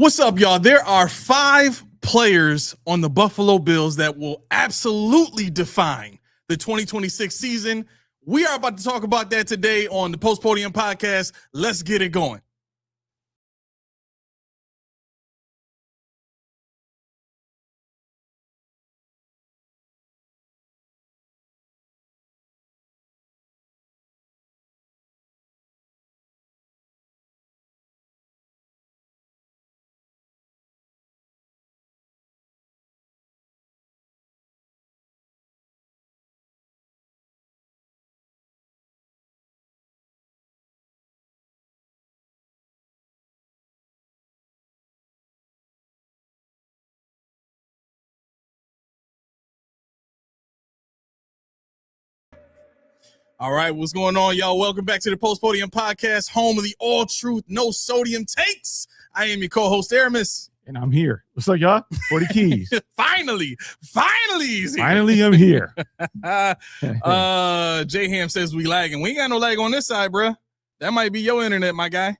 What's up, y'all? There are 5 players on the Buffalo Bills that will absolutely define the 2026 season. We are about to talk about that today on the Post Podium Podcast. Let's get it going. All right, what's going on, y'all? Welcome back to the Post Podium Podcast, home of the all truth, no sodium takes. I am your co-host, Aramis. And I'm here. What's up, y'all? 40 keys. Finally, he's here. Finally, I'm here. J-Ham says we lagging. We ain't got no lag on this side, bro. That might be your internet, my guy.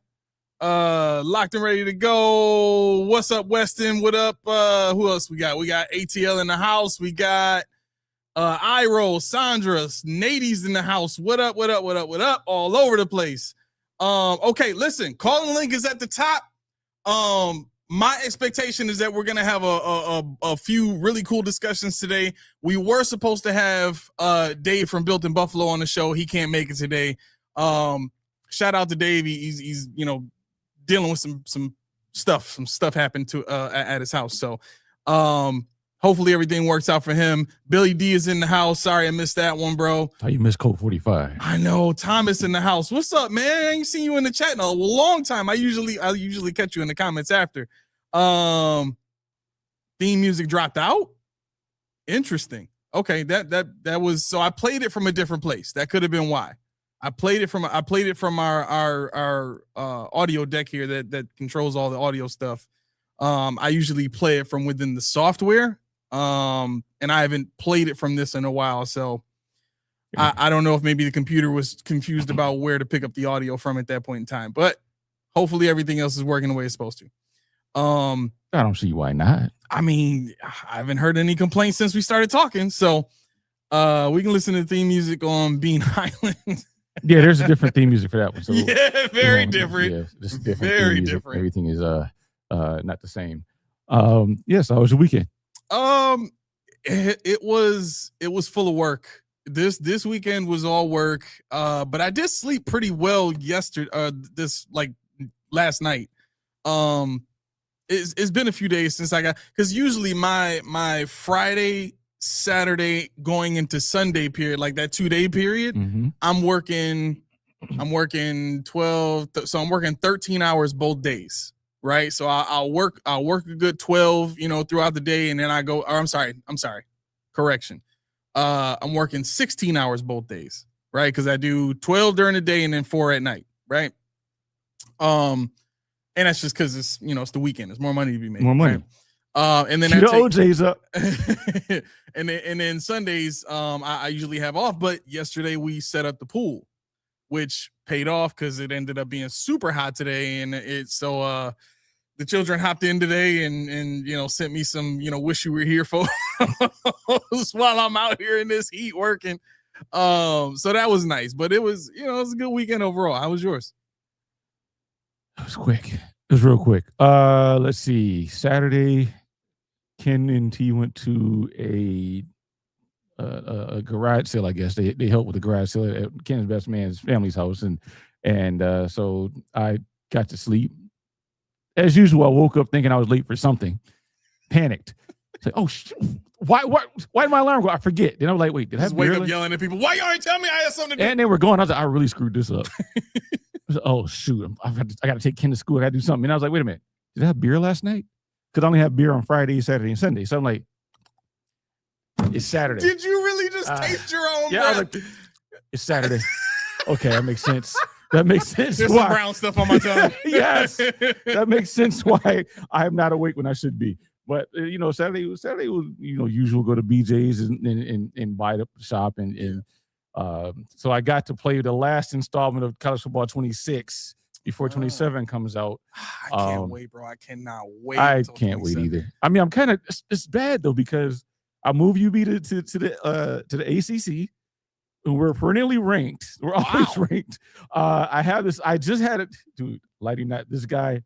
Locked and ready to go. What's up, Weston? What up? Who else we got? We got ATL in the house. We got Iro, Sandra, Nady's in the house. What up? All over the place. Okay, listen, calling link is at the top. My expectation is that we're gonna have a few really cool discussions today. We were supposed to have Dave from Built in Buffalo on the show. He can't make it today. Shout out to Dave. He's dealing with some stuff happened to at his house. So hopefully everything works out for him. Billy D is in the house. Sorry I missed that one, bro. How you missed Code 45? I know. Thomas in the house. What's up, man? I ain't seen you in the chat in a long time. I usually catch you in the comments after. Theme music dropped out. Interesting. Okay, that was so I played it from a different place. That could have been why. I played it from our audio deck here that controls all the audio stuff. I usually play it from within the software. And I haven't played it from this in a while, so I don't know if maybe the computer was confused about where to pick up the audio from at that point in time, but hopefully everything else is working the way it's supposed to. I don't see why not. I mean, I haven't heard any complaints since we started talking, so we can listen to the theme music on Bean Island. Yeah, there's a different theme music for that one. So yeah, very different. Yeah, it's different. Very different. Everything is not the same. Yes, how was your weekend? It was full of work. This weekend was all work. But I did sleep pretty well yesterday. Last night. It's been a few days since I got, because usually my Friday, Saturday going into Sunday period, like that 2-day period, I'm working 12. So I'm working 13 hours both days. Right. So I'll work a good 12, throughout the day. And then I go, or I'm sorry. Correction. I'm working 16 hours both days. Right. Cause I do 12 during the day and then 4 at night. Right. And that's just cause it's, it's the weekend. There's more money to be made. More money. Right? And then OJ's up. and then Sundays, I usually have off, but yesterday we set up the pool, which paid off because it ended up being super hot today. And the children hopped in today and sent me some, wish you were here photos while I'm out here in this heat working. So that was nice, but it was, it was a good weekend overall. How was yours? It was quick. It was real quick. Let's see. Saturday, Ken and T went to a garage sale. I guess they helped with the garage sale at Ken's best man's family's house, and so I got to sleep. As usual, I woke up thinking I was late for something. Panicked. Like, oh shit! Why did my alarm go? I forget. Then I was like, wait, did I wake up yelling at people? Why you already tell me I had something to do? And they were going. I was like, I really screwed this up. I was like, oh shoot! I got to take Ken to school. I got to do something. And I was like, wait a minute. Did I have beer last night? Because I only have beer on Friday, Saturday, and Sunday. So I'm like, it's Saturday. Did you really just taste your own? Yeah, I was like, it's Saturday. Okay, that makes sense. That makes sense. There's some brown stuff on my tongue. Yes, that makes sense why I am not awake when I should be. But Saturday was usual, go to BJ's and buy the shop and so I got to play the last installment of College Football 26 before 27 comes out. I can't wait, bro. I cannot wait. I can't wait either. I mean, I'm kind of it's bad though because I move UB to the ACC. And we're perennially ranked. We're always ranked. I have this. I just had it, dude. Lighting that. This guy,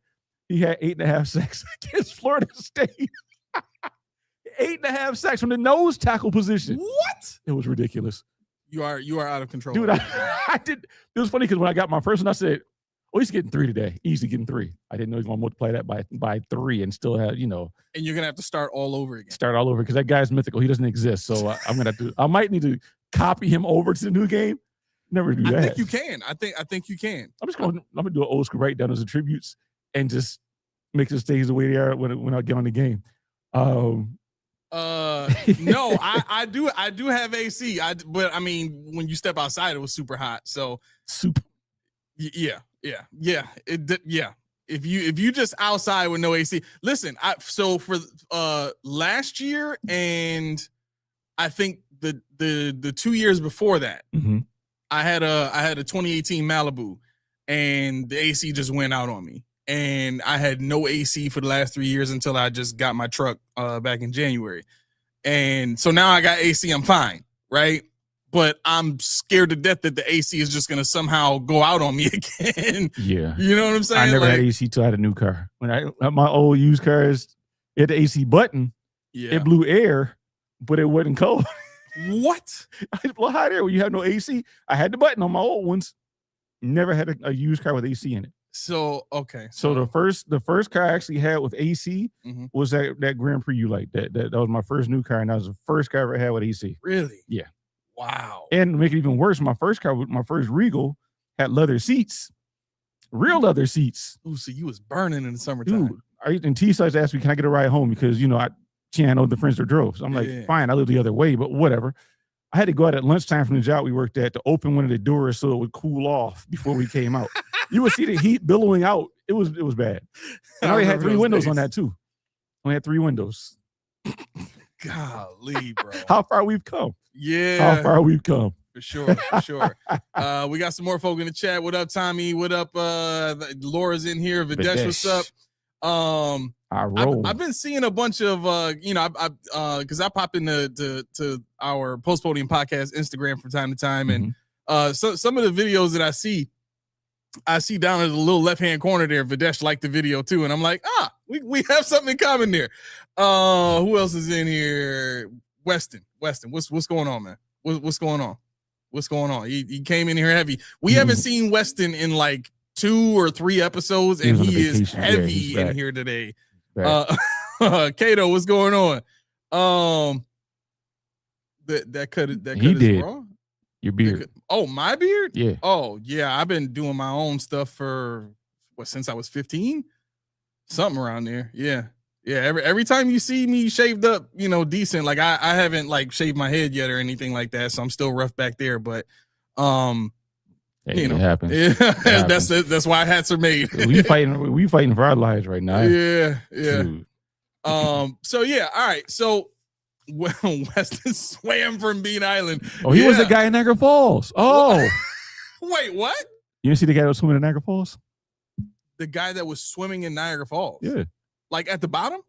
he had 8.5 sacks against Florida State. 8.5 sacks from the nose tackle position. What? It was ridiculous. You are out of control, dude. I did. It was funny because when I got my first one, I said, "Oh, he's getting 3 today. Easy getting 3." I didn't know he was going to multiply that by 3 and still have, And you're gonna have to start all over again. Start all over because that guy's mythical. He doesn't exist. So I'm gonna have to. I might need to copy him over to the new game. Never do that. I think you can. I think you can. I'm gonna do an old school write down as attributes and just make the stays the way they are when I get on the game. No, I do have AC. But I mean, when you step outside, it was super hot. So super. Yeah. If you just outside with no AC, listen. So for last year and I think the 2 years before that, I had a 2018 Malibu, and the AC just went out on me, and I had no AC for the last 3 years until I just got my truck back in January, and so now I got AC. I'm fine, right? But I'm scared to death that the AC is just gonna somehow go out on me again. Yeah, you know what I'm saying? I never had AC till I had a new car. When I had my old used cars, it had the AC button. Yeah, it blew air, but it wasn't cold. What? It blow hot air when you have no AC. I had the button on my old ones. Never had a used car with AC in it. So okay. So the first car I actually had with AC was that Grand Prix you like. That was my first new car, and that was the first car I ever had with AC. Really? Yeah. Wow. And to make it even worse, my first Regal had leather seats, real leather seats. Ooh, so you was burning in the summertime. Dude, and T-Size asked me, "Can I get a ride home?" Because I know the friends that drove. So I'm like, fine, I live the other way, but whatever. I had to go out at lunchtime from the job we worked at to open one of the doors so it would cool off before we came out. You would see the heat billowing out. It was bad. And I only had 3 windows on that too. Only had 3 windows. Golly, bro. How far we've come. Yeah. How far we've come. For sure. We got some more folk in the chat. What up, Tommy? What up? Laura's in here. Videsh, what's up? I've been seeing a bunch of because I pop into to our Post Podium Podcast Instagram from time to time, and so some of the videos that I see down in the little left hand corner there, Videsh liked the video too, and I'm like, we have something in common there. Who else is in here? Weston, what's going on, man? What's going on? He came in here heavy. We haven't seen Weston in like 2 or 3 episodes, and he is heavy in here today. Kato, what's going on? That cut is wrong. Your beard. My beard? Yeah. Oh, yeah. I've been doing my own stuff for since I was 15? Something around there. Yeah. Yeah. Every time you see me shaved up, decent, like I haven't like shaved my head yet or anything like that. So I'm still rough back there. But it happens. Yeah, that's why hats are made. we fighting for our lives right now. Yeah. Dude. So yeah, all right. So Weston swam from Bean Island. Oh, he was the guy in Niagara Falls. Oh. Wait, what? You didn't see the guy that was swimming in Niagara Falls? The guy that was swimming in Niagara Falls? Yeah. Like at the bottom?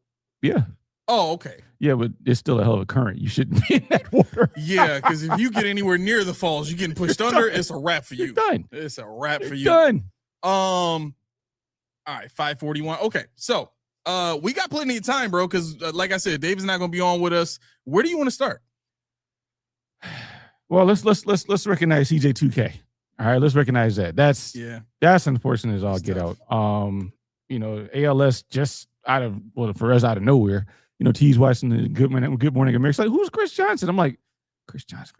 Yeah. Oh, okay. Yeah, but it's still a hell of a current. You shouldn't be in that water. Yeah, because if you get anywhere near the falls, you're getting pushed under. It's a wrap for you. You're done. It's a wrap for you. Done. All right, 5:41. Okay, so we got plenty of time, bro. Because like I said, David's not going to be on with us. Where do you want to start? Well, let's recognize CJ2K. All right, let's recognize that. That's unfortunate as all get out. ALS just for us out of nowhere. T's watching the Good Morning America. It's like, who's Chris Johnson? I'm like, Chris Johnson.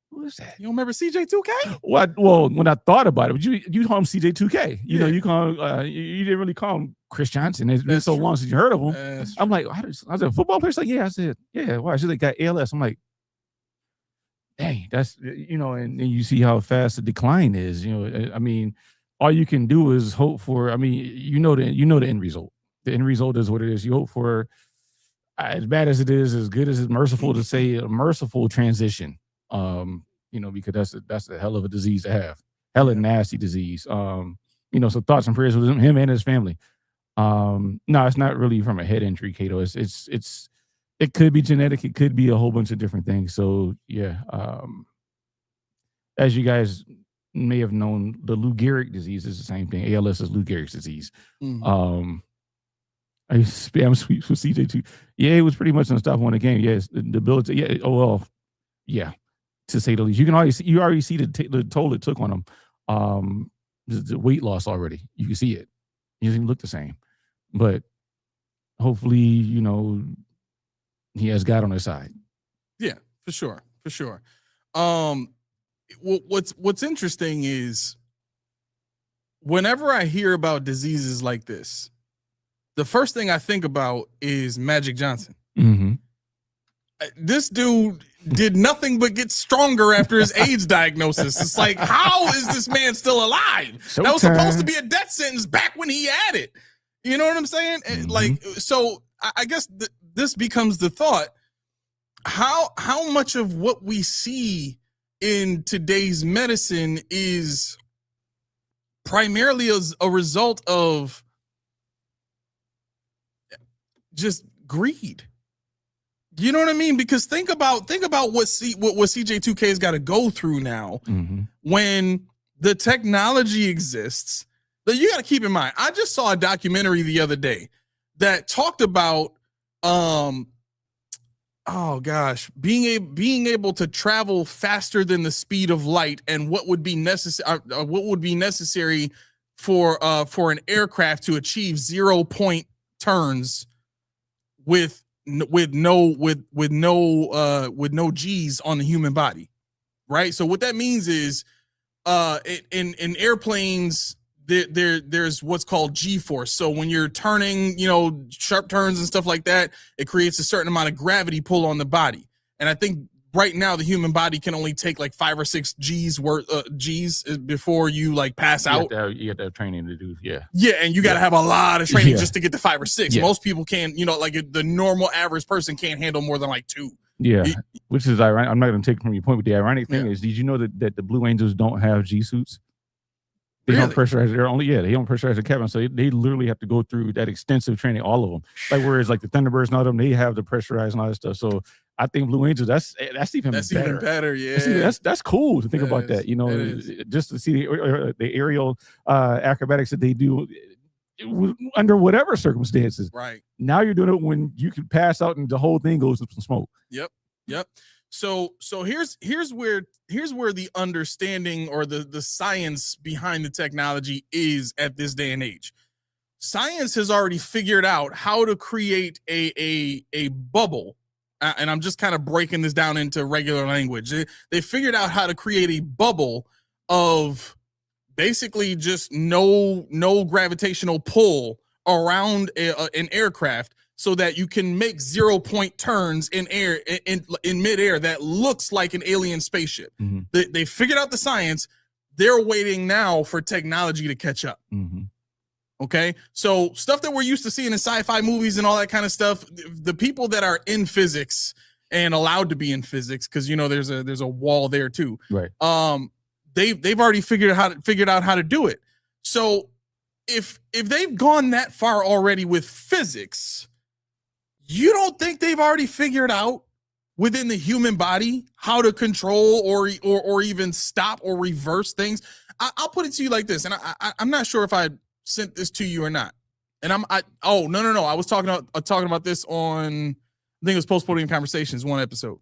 Who is that? You don't remember CJ2K? Well, when I thought about it, you call him CJ2K. You call him, you didn't really call him Chris Johnson. It's been so long since you heard of him. I'm like, I was a football player. It's like, yeah. I said, yeah. Why? They got ALS. I'm like, dang, that's and you see how fast the decline is. I mean, all you can do is hope for. I mean, the end result. The end result is what it is. You hope for, as bad as it is, as good as it's merciful to say, a merciful transition. Because that's a hell of a disease to have. hella nasty disease. So thoughts and prayers with him and his family. No, it's not really from a head injury, Kato. It could be genetic. It could be a whole bunch of different things. So yeah, as you guys may have known, the Lou Gehrig disease is the same thing. ALS is Lou Gehrig's disease. Mm-hmm. I spam sweeps with CJ too. Yeah, it was pretty much unstoppable in the game. Yes, the ability. Yeah. Oh well. Yeah. To say the least, you already see the toll it took on him. The weight loss already. You can see it. He doesn't even look the same. But hopefully, he has God on his side. Yeah, for sure. What's interesting is whenever I hear about diseases like this, the first thing I think about is Magic Johnson. Mm-hmm. This dude did nothing but get stronger after his AIDS diagnosis. It's like, how is this man still alive? Showtime. That was supposed to be a death sentence back when he had it. You know what I'm saying? Mm-hmm. Like, so I guess this becomes the thought. How much of what we see in today's medicine is primarily as a result of just greed? You know what I mean? Because think about what CJ2K's got to go through now when the technology exists. But you got to keep in mind, I just saw a documentary the other day that talked about being able to travel faster than the speed of light and what would be necessary for an aircraft to achieve 0 point turns with no G's on the human body, right? So what that means is in airplanes there's what's called G-force. So when you're turning, sharp turns and stuff like that, it creates a certain amount of gravity pull on the body. And I think right now the human body can only take like 5 or 6 G's before you like pass out. You have to have training to do, yeah. Yeah, and you got to have a lot of training just to get to 5 or 6. Yeah. Most people can't, like the normal average person can't handle more than like 2. Yeah, which is ironic. I'm not going to take from your point, but the ironic thing is, did you know that the Blue Angels don't have G suits? They don't pressurize. They don't pressurize the cabin, so they literally have to go through that extensive training. All of them, like whereas like the Thunderbirds and all of them, they have the pressurized and all that stuff. So I think Blue Angels, that's even better. Yeah, that's cool to think about that. Just to see the aerial acrobatics that they do under whatever circumstances. Right now, you're doing it when you can pass out and the whole thing goes into some smoke. Yep. So here's where the understanding or the science behind the technology is at this day and age. Science has already figured out how to create a bubble, and I'm just kind of breaking this down into regular language. They figured out how to create a bubble of basically just no gravitational pull around an aircraft, so that you can make 0 point turns in midair that looks like an alien spaceship. Mm-hmm. They figured out the science. They're waiting now for technology to catch up. Mm-hmm. Okay, so stuff that we're used to seeing in sci-fi movies and all that kind of stuff. The people that are in physics and allowed to be in physics, because there's a wall there too. Right. They've already figured out how to do it. So if they've gone that far already with physics, you don't think they've already figured out within the human body how to control or even stop or reverse things? I'll put it to you like this, and I'm not sure if I sent this to you or not. And no. I was talking about this on, I think it was Post Podium Conversations, one episode.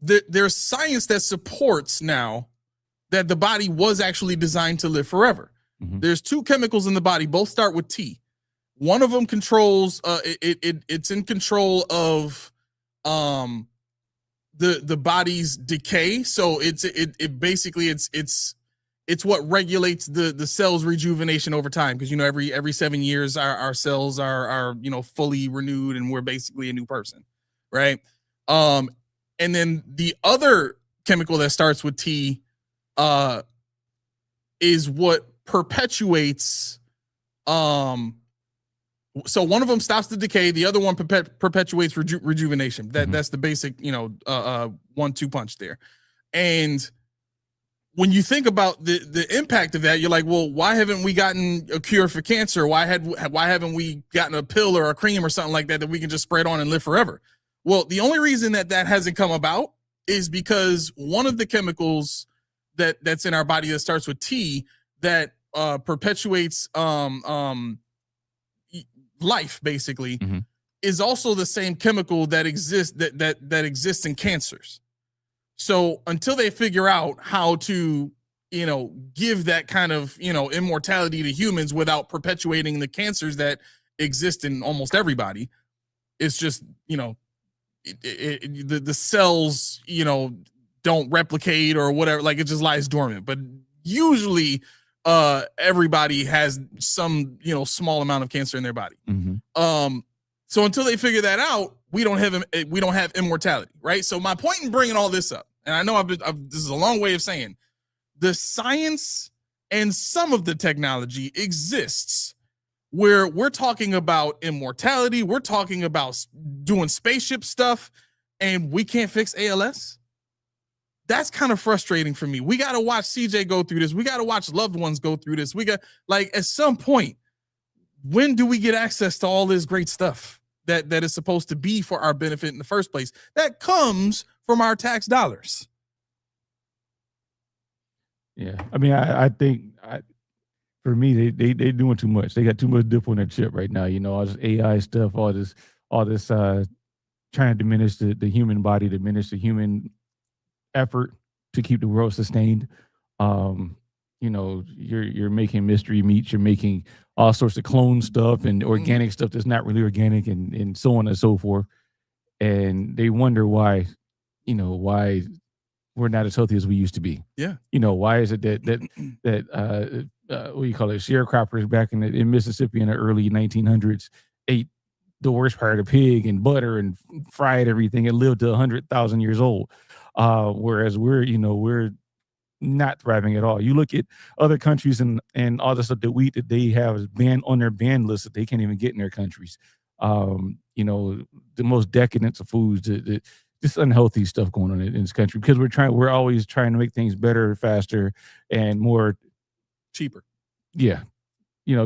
There's science that supports now that the body was actually designed to live forever. Mm-hmm. There's 2 chemicals in the body, both start with T. One of them controls it's in control of the body's decay. So it basically it's what regulates the cell's rejuvenation over time, because every 7 years our cells are fully renewed and we're basically a new person, right? And then the other chemical that starts with T is what perpetuates so one of them stops the decay, the other one perpetuates rejuvenation. That's the basic 1-2 punch there. And when you think about the impact of that, you're like, well, why haven't we gotten a cure for cancer? Why haven't we gotten a pill or a cream or something like that we can just spread on and live forever? Well, the only reason that hasn't come about is because one of the chemicals that's in our body that starts with T that perpetuates life, basically, is also the same chemical that exists that exists in cancers. So until they figure out how to, give that kind of, immortality to humans without perpetuating the cancers that exist in almost everybody, it's just, the cells, don't replicate or whatever, like it just lies dormant. But usually everybody has some, small amount of cancer in their body. So until they figure that out, we don't have immortality, right? So my point in bringing all this up, and I know this is a long way of saying, the science and some of the technology exists where we're talking about immortality, we're talking about doing spaceship stuff, and we can't fix ALS. That's kind of frustrating for me. We got to watch CJ go through this. We got to watch loved ones go through this. We got, at some point, when do we get access to all this great stuff that is supposed to be for our benefit in the first place? That comes from our tax dollars. Yeah. I mean, I think for me, they doing too much. They got too much dip on their chip right now. All this AI stuff, all this trying to diminish the human body, diminish the human effort to keep the world sustained. You're making mystery meats, you're making all sorts of clone stuff and organic stuff that's not really organic, and so on and so forth. And they wonder why we're not as healthy as we used to be. Yeah. Why is it that what do you call it? Sharecroppers back in Mississippi in the early 1900s ate the worst part of pig and butter and fried everything and lived to 100,000 years old. Whereas we're not thriving at all. You look at other countries and all the stuff that they have banned on their ban list that they can't even get in their countries. The most decadent of foods, this unhealthy stuff going on in this country because we're always trying to make things better, faster, and more cheaper. Yeah.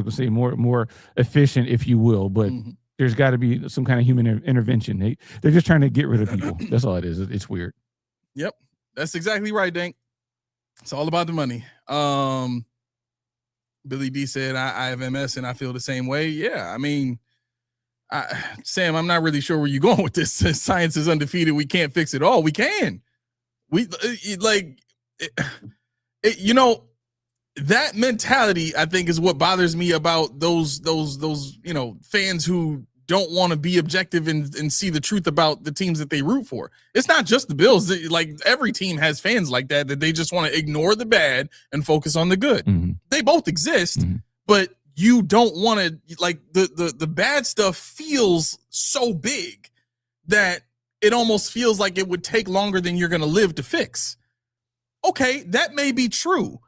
Say more efficient, if you will, but there's got to be some kind of human intervention. They're just trying to get rid of people. That's all it is. It's weird. Yep. That's exactly right, Dank. It's all about the money. Billy D said, I have MS and I feel the same way. Yeah. I mean, Sam, I'm not really sure where you're going with this. Science is undefeated. We can't fix it all. We can. That mentality, I think, is what bothers me about those fans who don't want to be objective and see the truth about the teams that they root for. It's not just the Bills. Like every team has fans like that they just want to ignore the bad and focus on the good. They both exist, but you don't want to, the bad stuff feels so big that it almost feels like it would take longer than you're going to live to fix. Okay, that may be true.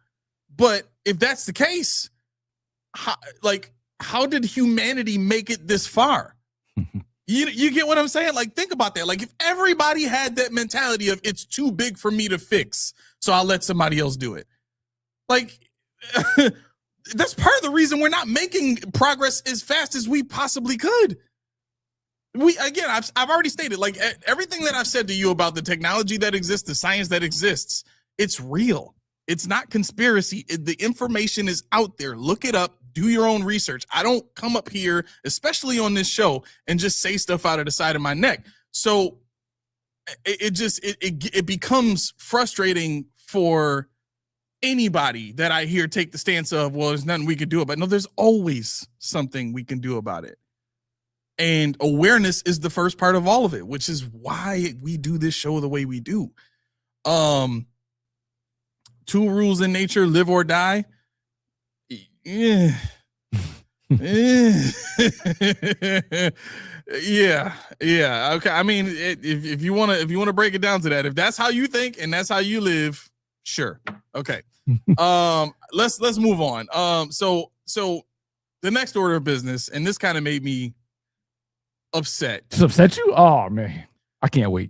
But if that's the case, how did humanity make it this far? You get what I'm saying? Think about that. If everybody had that mentality of it's too big for me to fix, so I'll let somebody else do it. That's part of the reason we're not making progress as fast as we possibly could. I've already stated, everything that I've said to you about the technology that exists, the science that exists, it's real. It's not conspiracy. The information is out there. Look it up. Do your own research. I don't come up here, especially on this show, and just say stuff out of the side of my neck. So it becomes frustrating for anybody that I hear take the stance of, well, there's nothing we can do about it. No, there's always something we can do about it. And awareness is the first part of all of it, which is why we do this show the way we do. 2 rules in nature: live or die. Yeah. Yeah. Okay. I mean, if you want to break it down to that, if that's how you think and that's how you live, sure. Okay. Let's move on. So the next order of business, and this kind of made me upset. This upset you? Oh man, I can't wait.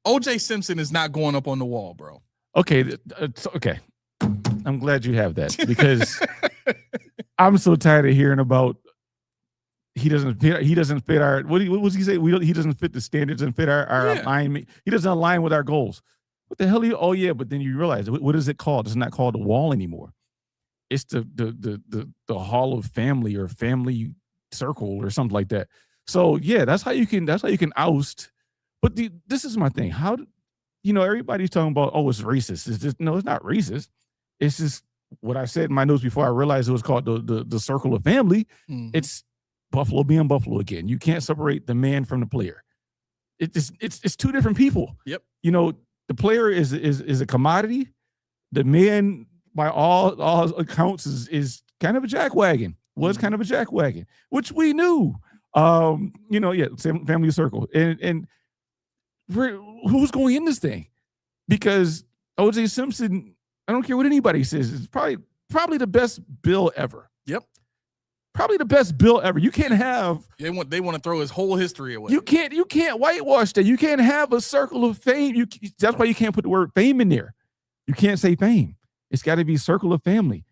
OJ Simpson is not going up on the wall, bro. Okay, okay. I'm glad you have that because I'm so tired of hearing about he doesn't fit our what was he say? He doesn't fit the standards and fit our alignment. He doesn't align with our goals. What the hell? Oh yeah, but then you realize what is it called? It's not called the wall anymore. It's the Hall of Family or Family Circle or something like that. So yeah, that's how you can oust. But this is my thing. How everybody's talking about it's racist. It's just no, it's not racist. It's just what I said in my notes before I realized it was called the Circle of Family. Mm-hmm. It's Buffalo being Buffalo again. You can't separate the man from the player. It's two different people. Yep. The player is a commodity. The man, by all accounts, is kind of a jackwagon. Was kind of a jackwagon, which we knew. Family circle. And who's going in this thing? Because O.J. Simpson, I don't care what anybody says, is probably the best bill ever. Yep. Probably the best bill ever. You can't have. They want to throw his whole history away. You can't whitewash that. You can't have a circle of fame. That's why you can't put the word fame in there. You can't say fame. It's got to be circle of family.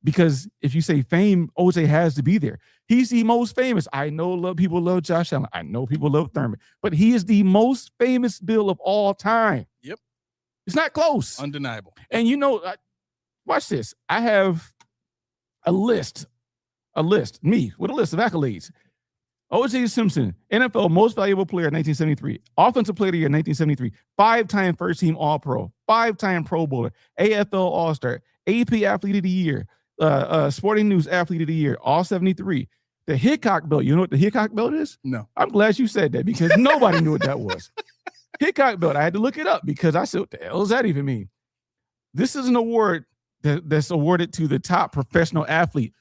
Because if you say fame, OJ has to be there. He's the most famous. I know people love Josh Allen. I know people love Thurman. But he is the most famous Bill of all time. Yep. It's not close. Undeniable. And watch this. I have a list, me, with a list of accolades. O.J. Simpson, NFL Most Valuable Player in 1973, Offensive Player of the Year in 1973, 5-time First-Team All-Pro, 5-time Pro Bowler, AFL All-Star, AP Athlete of the Year, Sporting News Athlete of the Year, all 73. The Hickok Belt, you know what the Hickok Belt is? No. I'm glad you said that because nobody knew what that was. Hickok Belt, I had to look it up because I said, what the hell does that even mean? This is an award that's awarded to the top professional athlete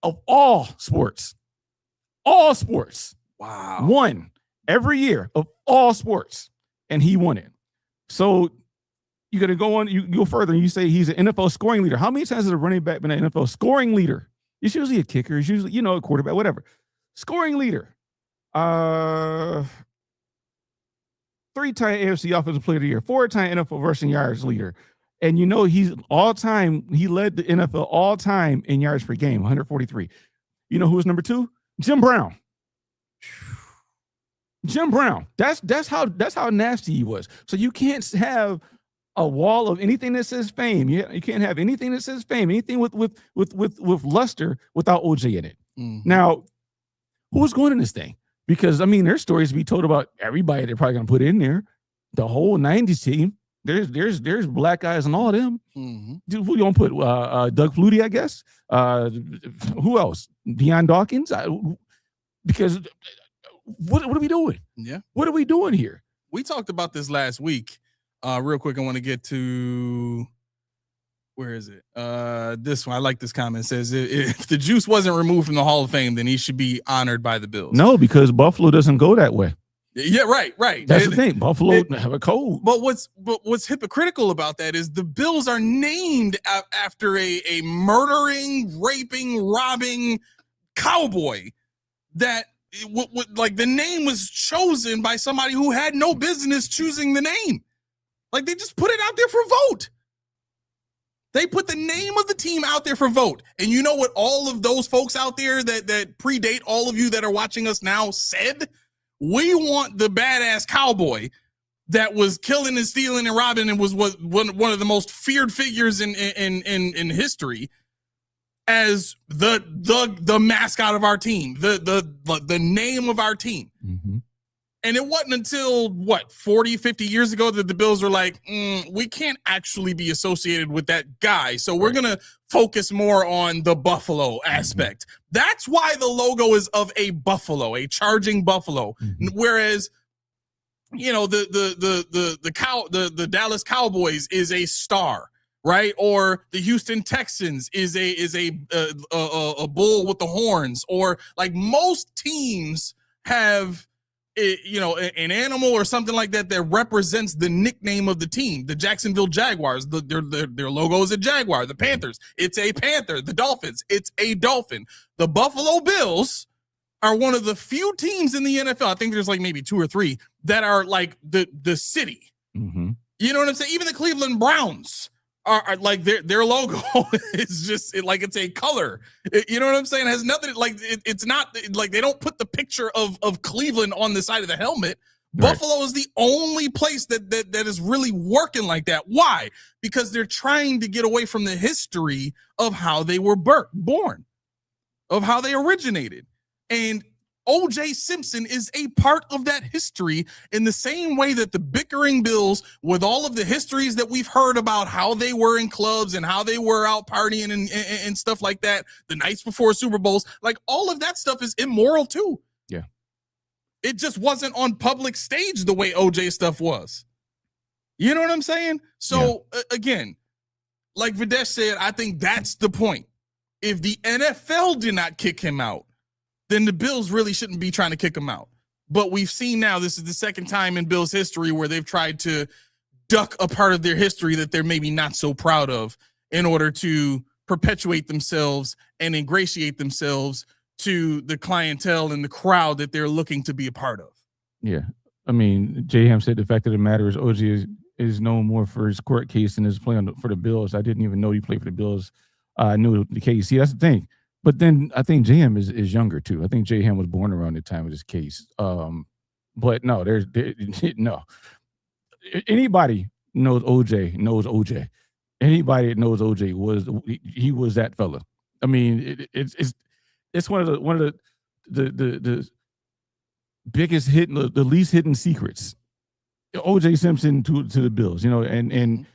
of all sports. All sports. Wow. Won every year of all sports. And he won it. So you're going to go on, you go further and you say he's an NFL scoring leader. How many times has a running back been an NFL scoring leader? It's usually a kicker. It's usually, a quarterback, whatever. Scoring leader. 3-time AFC Offensive Player of the Year. 4-time NFL rushing yards leader. And he's all-time, he led the NFL all-time in yards per game, 143. You know who was number 2? Jim Brown. Jim Brown. That's how nasty he was. So you can't have a wall of anything that says fame. You can't have anything that says fame, anything with luster without OJ in it. Mm-hmm. Now, who's going in this thing? Because there's stories to be told about everybody they're probably gonna put in there. The whole 90s team. There's black guys and all of them. Mm-hmm. Dude, who you gonna put? Doug Flutie, I guess. Who else? Deion Dawkins. Because what are we doing? Yeah. What are we doing here? We talked about this last week. Real quick, I want to get to where is it? This one. I like this comment. It says if the juice wasn't removed from the Hall of Fame, then he should be honored by the Bills. No, because Buffalo doesn't go that way. Yeah, right. That's the thing. Buffalo have a code. But what's hypocritical about that is the Bills are named after a murdering, raping, robbing cowboy that like the name was chosen by somebody who had no business choosing the name. Like they just put it out there for vote. They put the name of the team out there for vote. And you know what all of those folks out there that predate all of you that are watching us now said? We want the badass cowboy that was killing and stealing and robbing and was one of the most feared figures in history as the mascot of our team, the name of our team. Mm-hmm. And it wasn't until 40, 50 years ago that the Bills were like, we can't actually be associated with that guy. So we're going to focus more on the buffalo aspect. Mm-hmm. That's why the logo is of a buffalo, a charging buffalo. Mm-hmm. Whereas, the Dallas Cowboys is a star, right? Or the Houston Texans is a bull with the horns, or like most teams have an animal or something like that represents the nickname of the team. The Jacksonville Jaguars, their logo is a jaguar. The Panthers, it's a panther. The Dolphins, it's a dolphin. The Buffalo Bills are one of the few teams in the NFL, I think there's like maybe 2 or 3, that are like the city. Mm-hmm. You know what I'm saying? Even the Cleveland Browns are like their logo is just like it's a color. You know what I'm saying? It has nothing like it's not like they don't put the picture of Cleveland on the side of the helmet. Right. Buffalo is the only place that is really working like that. Why? Because they're trying to get away from the history of how they were born, of how they originated. And O.J. Simpson is a part of that history in the same way that the bickering Bills, with all of the histories that we've heard about how they were in clubs and how they were out partying and stuff like that, the nights before Super Bowls, like all of that stuff is immoral too. Yeah. It just wasn't on public stage the way OJ stuff was. You know what I'm saying? So again, like Videsh said, I think that's the point. If the NFL did not kick him out, then the Bills really shouldn't be trying to kick him out. But we've seen now, this is the second time in Bills history where they've tried to duck a part of their history that they're maybe not so proud of in order to perpetuate themselves and ingratiate themselves to the clientele and the crowd that they're looking to be a part of. Yeah. I mean, J-Ham said the fact of the matter is OJ is known more for his court case than his play for the Bills. I didn't even know he played for the Bills. I knew the case. See, that's the thing. But then I think J-Ham is younger too. I think J-Ham was born around the time of this case. But no, no. Anybody knows OJ. Anybody that knows OJ was that fella. I mean, it's one of the biggest hidden, the least hidden secrets. O.J. Simpson to the Bills, and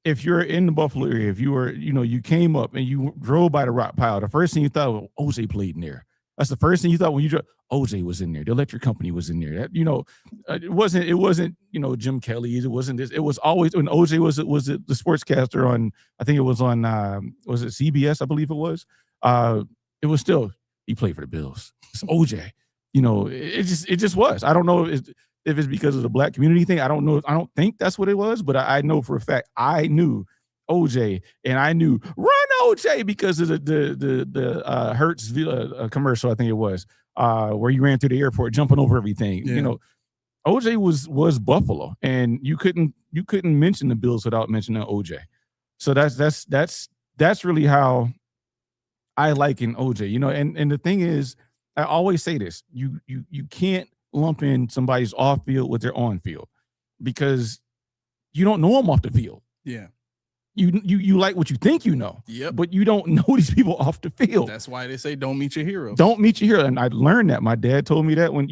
if you're in the Buffalo area, if you were, you came up and you drove by the rock pile, the first thing you thought, well, O.J. played in there. That's the first thing you thought when you drove. O.J. was in there. The electric company was in there. That, it wasn't Jim Kelly's. It wasn't this. It was always when O.J. was the sportscaster on. I think it was on. Was it CBS? I believe it was. It was still he played for the Bills. It's OJ. It just was. I don't know if it's because of the black community thing. I don't know. I don't think that's what it was, but I know for a fact I knew OJ and I knew run OJ because of the Hertz commercial. I think it was where you ran through the airport jumping over everything. Yeah. OJ was Buffalo, and you couldn't mention the Bills without mentioning OJ. So that's really how I liken OJ, and the thing is, I always say this, you can't lump in somebody's off field with their on field because you don't know them off the field. Yeah. You like what you think Yep. but you don't know these people off the field. That's why they say don't meet your heroes. Don't meet your hero. And I learned that. My dad told me that when,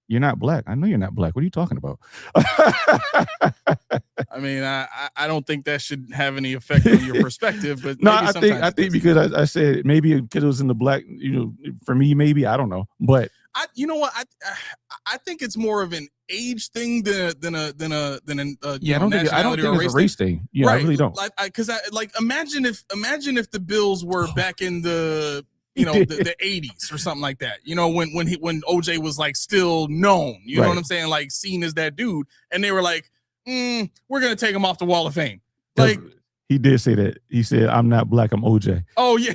you're not black. I know you're not black. What are you talking about? I mean, I don't think that should have any effect on your perspective, but no, I think because I said maybe because it was in the black, for me, maybe, I don't know, but you know what? I think it's more of an age thing than a I don't think it's a race thing. Yeah, right. I really don't. Because imagine if the Bills were back in the the 80s or something like that, when OJ was like still known, you know what I'm saying? Like seen as that dude. And they were like, we're going to take him off the Wall of Fame. Like he did say that. He said, I'm not black, I'm OJ. Oh yeah.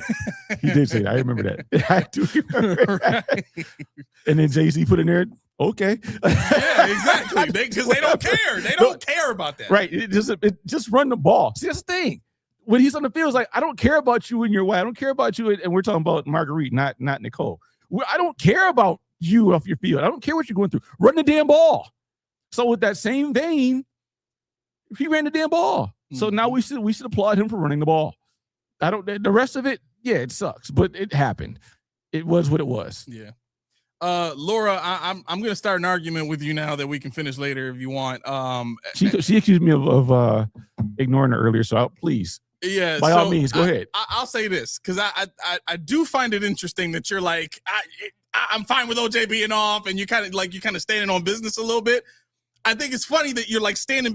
He did say that. I remember that. I do remember that. And then Jay-Z put in there, okay. Yeah, exactly. Because they don't care. They don't care about that. Right. It just run the ball. See, that's the thing. When he's on the field, it's like, I don't care about you and your wife. I don't care about you. And we're talking about Marguerite, not Nicole. I don't care about you off your field. I don't care what you're going through. Run the damn ball. So with that same vein, he ran the damn ball. Mm-hmm. So now we should applaud him for running the ball. The rest of it, yeah, it sucks, but it happened. It was what it was. Yeah. Laura, I'm going to start an argument with you now that we can finish later if you want. She accused me of ignoring her earlier, so please. Yeah, by all means, go ahead. I'll say this because I do find it interesting that you're like I'm fine with OJ being off, and you kind of standing on business a little bit. I think it's funny that you're like standing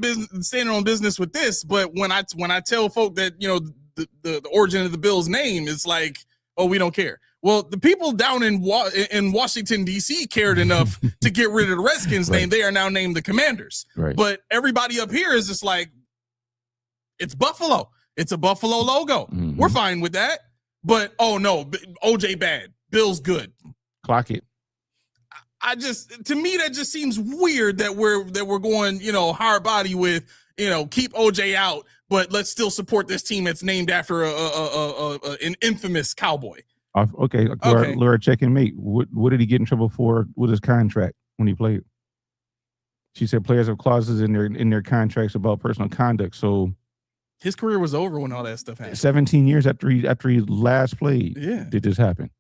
on business with this, but when I tell folk that the origin of the Bills' name is like, oh, we don't care. Well, the people down in Washington, D.C. cared enough to get rid of the Redskins' name. They are now named the Commanders. Right. But everybody up here is just like, it's Buffalo. It's a Buffalo logo. Mm-hmm. We're fine with that. But, oh, no, OJ bad. Bill's good. Clock it. to me, that just seems weird that we're going, hard body with, keep OJ out, but let's still support this team that's named after an infamous cowboy. Okay. Laura, check and mate. What did he get in trouble for with his contract when he played? She said players have clauses in their contracts about personal conduct. So his career was over when all that stuff happened. 17 years after he last played, did this happen?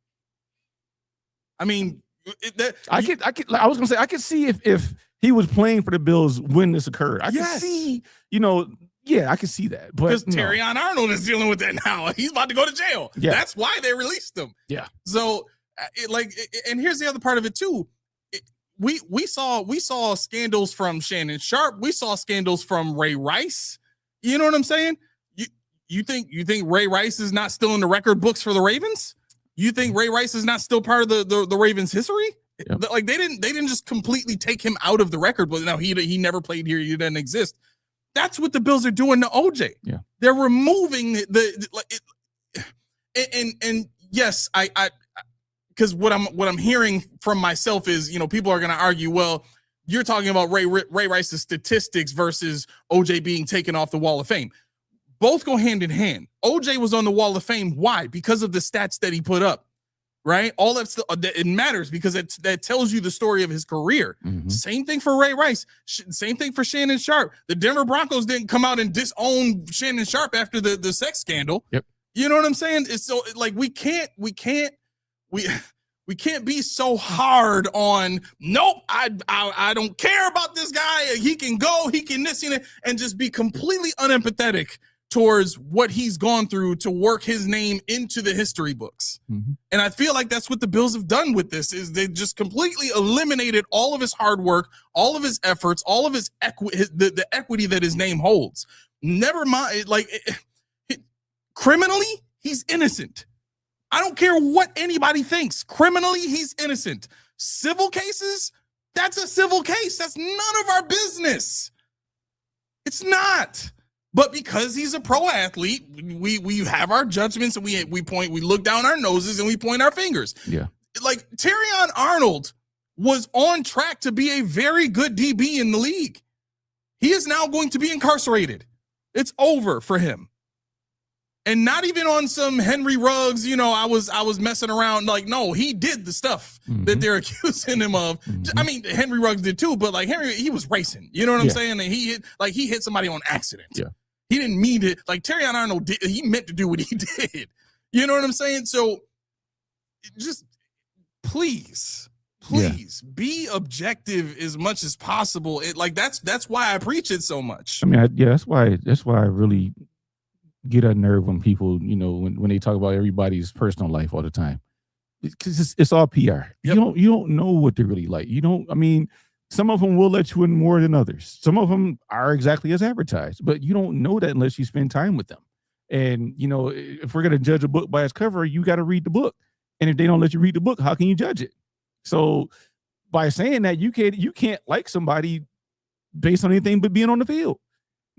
I mean, I was gonna say I could see if he was playing for the Bills when this occurred. I could see, I could see that. But because Terrion Arnold is dealing with that now. He's about to go to jail. Yeah. That's why they released him. Yeah. So, and here's the other part of it too. We saw scandals from Shannon Sharp. We saw scandals from Ray Rice. You know what I'm saying? You think Ray Rice is not still in the record books for the Ravens? You think Ray Rice is not still part of the Ravens' history? Yep. Like they didn't just completely take him out of the record, but no, he never played here. He doesn't exist. That's what the Bills are doing to OJ. Yeah, they're removing and yes, I because what I'm hearing from myself is, people are going to argue, well, you're talking about Ray Rice's statistics versus OJ being taken off the Wall of Fame. Both go hand in hand. OJ was on the Wall of Fame. Why? Because of the stats that he put up, right? All that stuff, it matters because that tells you the story of his career. Mm-hmm. Same thing for Ray Rice. Same thing for Shannon Sharp. The Denver Broncos didn't come out and disown Shannon Sharp after the sex scandal. Yep. You know what I'm saying? It's so like we can't be so hard on, nope, I don't care about this guy. He can go, he can this, and just be completely unempathetic towards what he's gone through to work his name into the history books. Mm-hmm. And I feel like that's what the Bills have done with this, is they just completely eliminated all of his hard work, all of his efforts, all of his the equity that his name holds. Never mind, criminally, he's innocent. I don't care what anybody thinks. Criminally, he's innocent. Civil cases, that's a civil case. That's none of our business. It's not. But because he's a pro athlete, we have our judgments and we look down our noses and we point our fingers. Yeah. Like Terrion Arnold was on track to be a very good DB in the league. He is now going to be incarcerated. It's over for him. And not even on some Henry Ruggs, I was messing around. Like, no, he did the stuff that they're accusing him of. I mean, Henry Ruggs did too, but like Henry, he was racing. You know what I'm saying? And he hit somebody on accident. Yeah. He didn't mean to. Like Terrion Arnold he meant to do what he did. You know what I'm saying? So just please be objective as much as possible. That's why I preach it so much. I mean, that's why I really get a nerve when people, when they talk about everybody's personal life all the time, because it's all PR. Yep. You don't know what they're really like. Some of them will let you in more than others. Some of them are exactly as advertised, but you don't know that unless you spend time with them. And, if we're going to judge a book by its cover, you got to read the book. And if they don't let you read the book, how can you judge it? So by saying that, you can't like somebody based on anything but being on the field.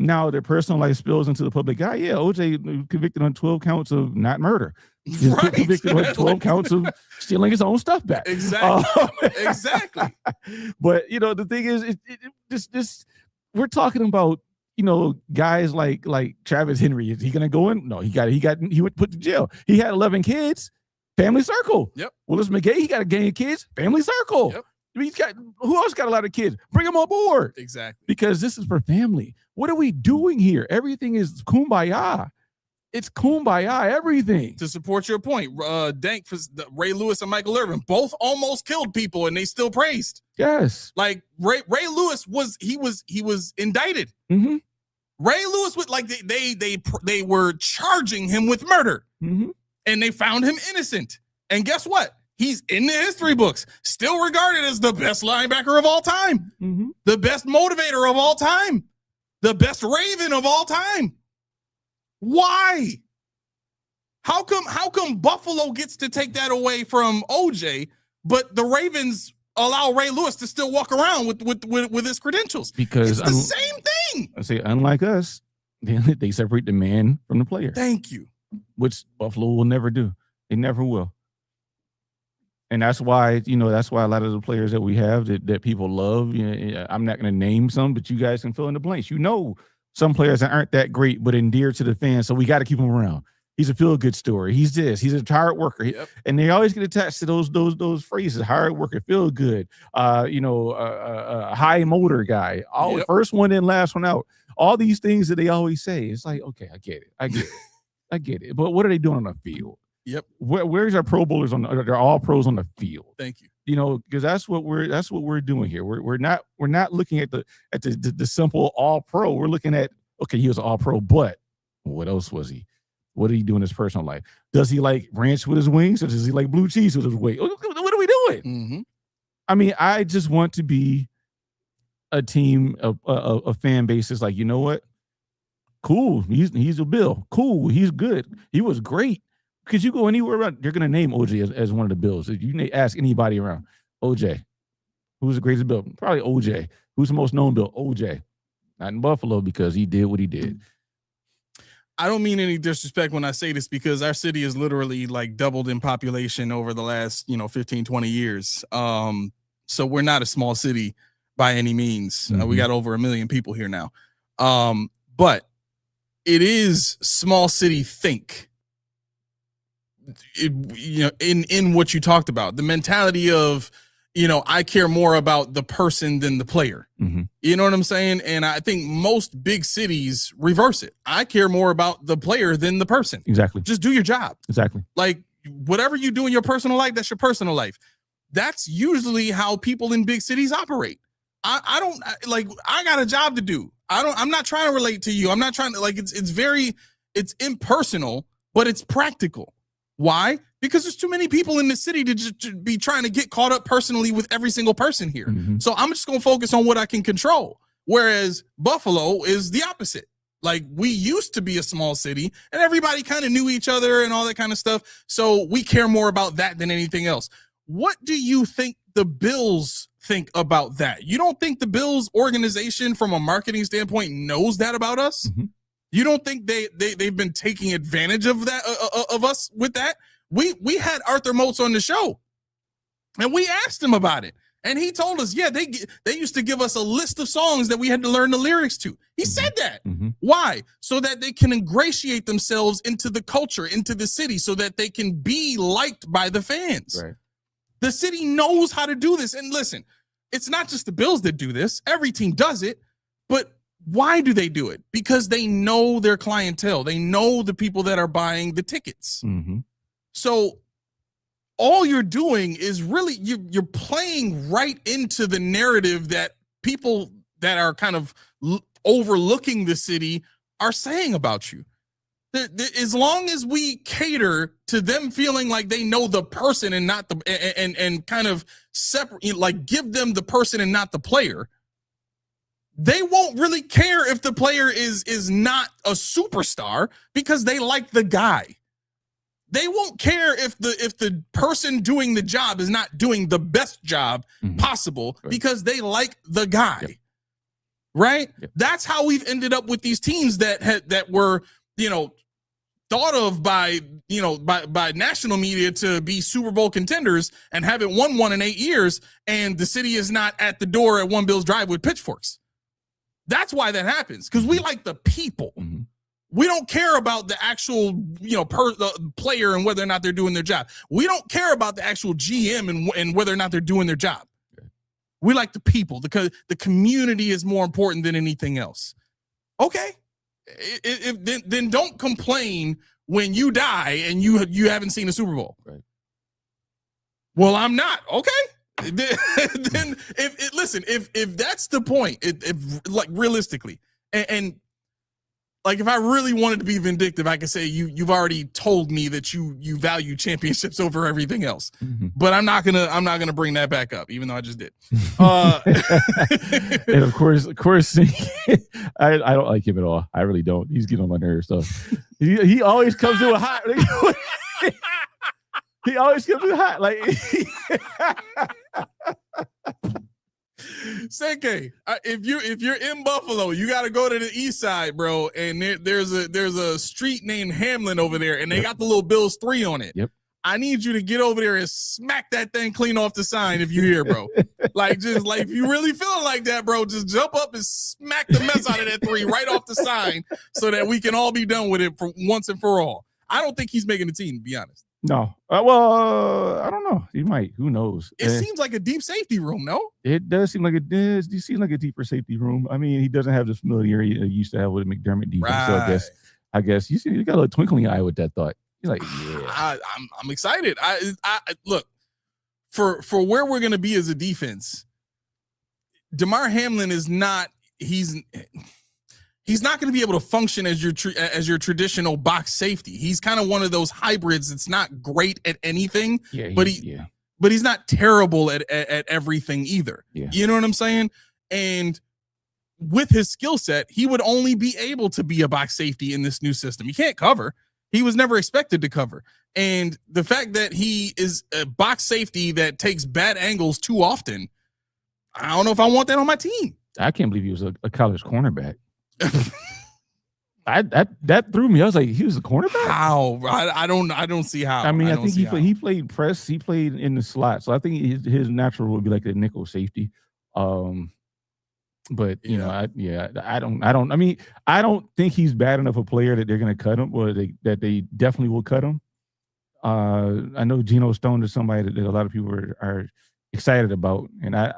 Now their personal life spills into the public eye. Yeah, OJ convicted on 12 counts of not murder. He's convicted on 12 counts of stealing his own stuff back. Exactly. Exactly. But the thing is, this we're talking about guys like Travis Henry. Is he gonna go in? No, he went put to jail. He had 11 kids. Family circle. Yep. Willis McGay, he got a gang of kids. Family circle. Yep. Who else got a lot of kids? Bring them on board. Exactly. Because this is for family. What are we doing here? Everything is kumbaya. It's kumbaya, everything. To support your point, Dank, Ray Lewis and Michael Irvin both almost killed people and they still praised. Yes. Like Ray Lewis was indicted. Mm-hmm. Ray Lewis was they were charging him with murder. Mm-hmm. And they found him innocent. And guess what? He's in the history books, still regarded as the best linebacker of all time, the best motivator of all time, the best Raven of all time. Why? How come Buffalo gets to take that away from OJ, but the Ravens allow Ray Lewis to still walk around with his credentials? Because it's the same thing. I say, unlike us, they separate the man from the player. Thank you. Which Buffalo will never do. They never will. And that's why, that's why a lot of the players that we have that people love, I'm not going to name some, but you guys can fill in the blanks. Some players that aren't that great, but endear to the fans. So we got to keep them around. He's a feel-good story. He's this. He's a hard worker. Yep. And they always get attached to those phrases: hard worker, feel good. High motor guy. Always first one in, last one out. All these things that they always say. It's like, okay, I get it. But what are they doing on the field? Yep. Where's our Pro Bowlers they're all pros on the field. Thank you. Because that's what we're doing here. We're not looking at the simple all pro. We're looking at, okay, he was an all pro, but what else was he? What did he do in his personal life? Does he like ranch with his wings, or does he like blue cheese with his wings? What are we doing? Mm-hmm. I mean, I just want to be a team, a fan base is like, you know what? Cool. He's a Bill. Cool. He's good. He was great. Because you go anywhere around, you're going to name OJ as one of the Bills. You ask anybody around, OJ, who's the greatest Bill? Probably OJ. Who's the most known Bill? OJ. Not in Buffalo, because he did what he did. I don't mean any disrespect when I say this, because our city is literally like doubled in population over the last, 15, 20 years. So we're not a small city by any means. Mm-hmm. We got over 1 million people here now. But it is small city think. In what you talked about, the mentality of, I care more about the person than the player. Mm-hmm. You know what I'm saying? And I think most big cities reverse it. I care more about the player than the person. Exactly. Just do your job. Exactly. Like, whatever you do in your personal life, that's your personal life. That's usually how people in big cities operate. I got a job to do. I'm not trying to relate to you. I'm not trying to, it's impersonal, but it's practical. Why? Because there's too many people in the city to just be trying to get caught up personally with every single person here. Mm-hmm. So I'm just going to focus on what I can control. Whereas Buffalo is the opposite. Like, we used to be a small city and everybody kind of knew each other and all that kind of stuff. So we care more about that than anything else. What do you think the Bills think about that? You don't think the Bills organization from a marketing standpoint knows that about us? Mm-hmm. You don't think they've been taking advantage of that, of us with that? We had Arthur Moats on the show and we asked him about it. And he told us, yeah, they used to give us a list of songs that we had to learn the lyrics to. He said that. Mm-hmm. Why? So that they can ingratiate themselves into the culture, into the city, so that they can be liked by the fans. Right. The city knows how to do this. And listen, it's not just the Bills that do this. Every team does it. But why do they do it? Because they know their clientele. They know the people that are buying the tickets. Mm-hmm. So all you're doing is really you're playing right into the narrative that people that are kind of overlooking the city are saying about you. As long as we cater to them feeling like they know the person and not the and kind of separate, like give them the person and not the player, they won't really care if the player is not a superstar because they like the guy. They won't care if the person doing the job is not doing the best job possible because they like the guy. Yep. Right? Yep. That's how we've ended up with these teams that were, thought of by national media to be Super Bowl contenders and haven't won one in 8 years, and the city is not at the door at One Bills Drive with pitchforks. That's why that happens, because we like the people. Mm-hmm. We don't care about the actual, the player and whether or not they're doing their job. We don't care about the actual GM and whether or not they're doing their job. Okay. We like the people, because the community is more important than anything else. Okay, then don't complain when you die and you haven't seen a Super Bowl. Right. Well, I'm not. Okay. Then if that's the point, if like realistically, and like if I really wanted to be vindictive, I could say you've already told me that you value championships over everything else. Mm-hmm. But I'm not gonna bring that back up, even though I just did. And of course, I don't like him at all. I really don't. He's getting on my nerves. So he always comes to a hot. He always comes to hot. Like Senke, if you're in Buffalo, you got to go to the east side, bro. And there's a street named Hamlin over there, and they got the little Bills 3 on it. Yep. I need you to get over there and smack that thing clean off the sign if you hear, bro. Just like if you really feeling like that, bro, just jump up and smack the mess out of that 3 right off the sign so that we can all be done with it for once and for all. I don't think he's making the team, to be honest. No. Well, I don't know. He might. Who knows? It seems like a deep safety room, no? It does seem like it does. You seem like a deeper safety room. I mean, he doesn't have the familiarity he used to have with McDermott defense. Right. So I guess you got a little twinkling eye with that thought. You're like, yeah. I'm excited. I look for where we're gonna be as a defense. Damar Hamlin is not. He's not going to be able to function as your traditional box safety. He's kind of one of those hybrids that's not great at anything, but he's not terrible at everything either. Yeah. You know what I'm saying? And with his skill set, he would only be able to be a box safety in this new system. He can't cover. He was never expected to cover. And the fact that he is a box safety that takes bad angles too often, I don't know if I want that on my team. I can't believe he was a college cornerback. That threw me. I was like, he was a cornerback? How? I don't see how. I mean, I think he played press. He played in the slot. So I think his natural would be like a nickel safety. But you know, I don't think he's bad enough a player that they're going to cut him, or that they definitely will cut him. I know Geno Stone is somebody that a lot of people are excited about, and I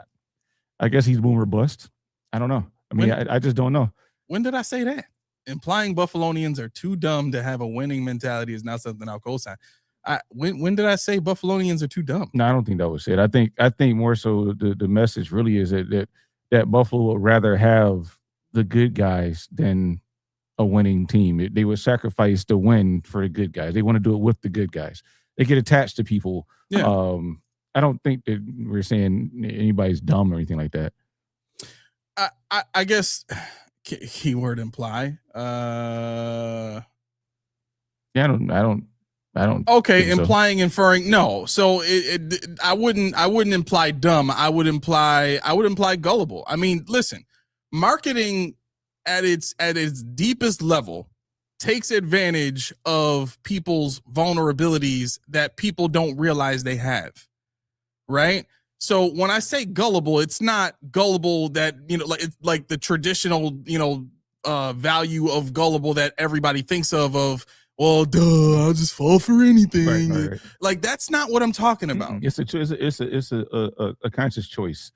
guess he's boom or bust. I don't know. I mean, I just don't know. When did I say that? Implying Buffalonians are too dumb to have a winning mentality is not something I'll co-sign. When did I say Buffalonians are too dumb? No, I don't think that was it. I think more so the message really is that Buffalo would rather have the good guys than a winning team. They would sacrifice the win for the good guys. They want to do it with the good guys. They get attached to people. Yeah. I don't think that we're saying anybody's dumb or anything like that. I guess keyword imply. Yeah, I don't. Okay, implying, inferring. No, so I wouldn't imply dumb. I would imply gullible. I mean, listen, marketing at its deepest level takes advantage of people's vulnerabilities that people don't realize they have, right? So when I say gullible, it's not gullible that, it's like the traditional, value of gullible that everybody thinks of, well, duh, I'll just fall for anything. Right. Like, that's not what I'm talking about. It's a conscious choice.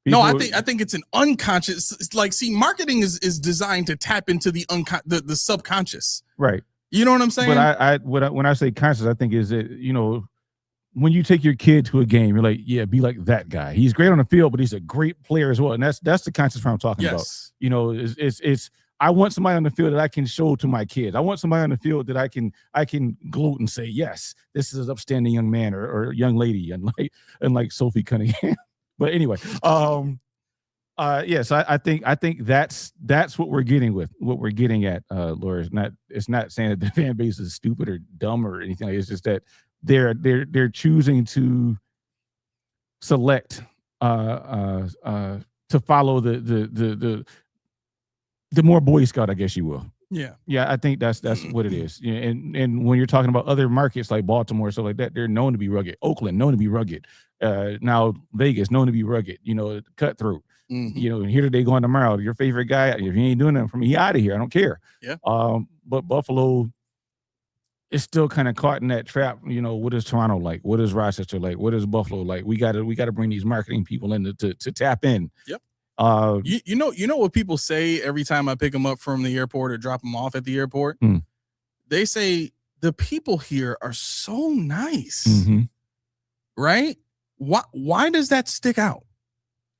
No, I think it's an unconscious. It's like, see, marketing is designed to tap into the subconscious. Right. You know what I'm saying? But when I say conscious, I think is that, when you take your kid to a game, you're like, yeah, be like that guy. He's great on the field, but he's a great player as well. And that's the conscious part I'm talking about. It's I want somebody on the field that I can show to my kids. I want somebody on the field that I can gloat and say, yes, this is an upstanding young man or young lady, and like Sophie Cunningham. But anyway, yes, I think that's what we're getting at, Laura. It's not saying that the fan base is stupid or dumb or anything. It's just that they're choosing to select to follow the more Boy Scout, I guess you will. Yeah. I think that's what it is. And when you're talking about other markets like Baltimore, stuff like that, they're known to be rugged. Oakland, known to be rugged. Now Vegas, known to be rugged. Cutthroat. Mm-hmm. And here today going tomorrow. Your favorite guy, if you ain't doing that for me, he out of here. I don't care. Yeah. But Buffalo is still kind of caught in that trap. What is Toronto like? What is Rochester like? What is Buffalo like? We got to bring these marketing people in to tap in. Yep. You know what people say every time I pick them up from the airport or drop them off at the airport? They say the people here are so nice. Mm-hmm. Right? Why does that stick out?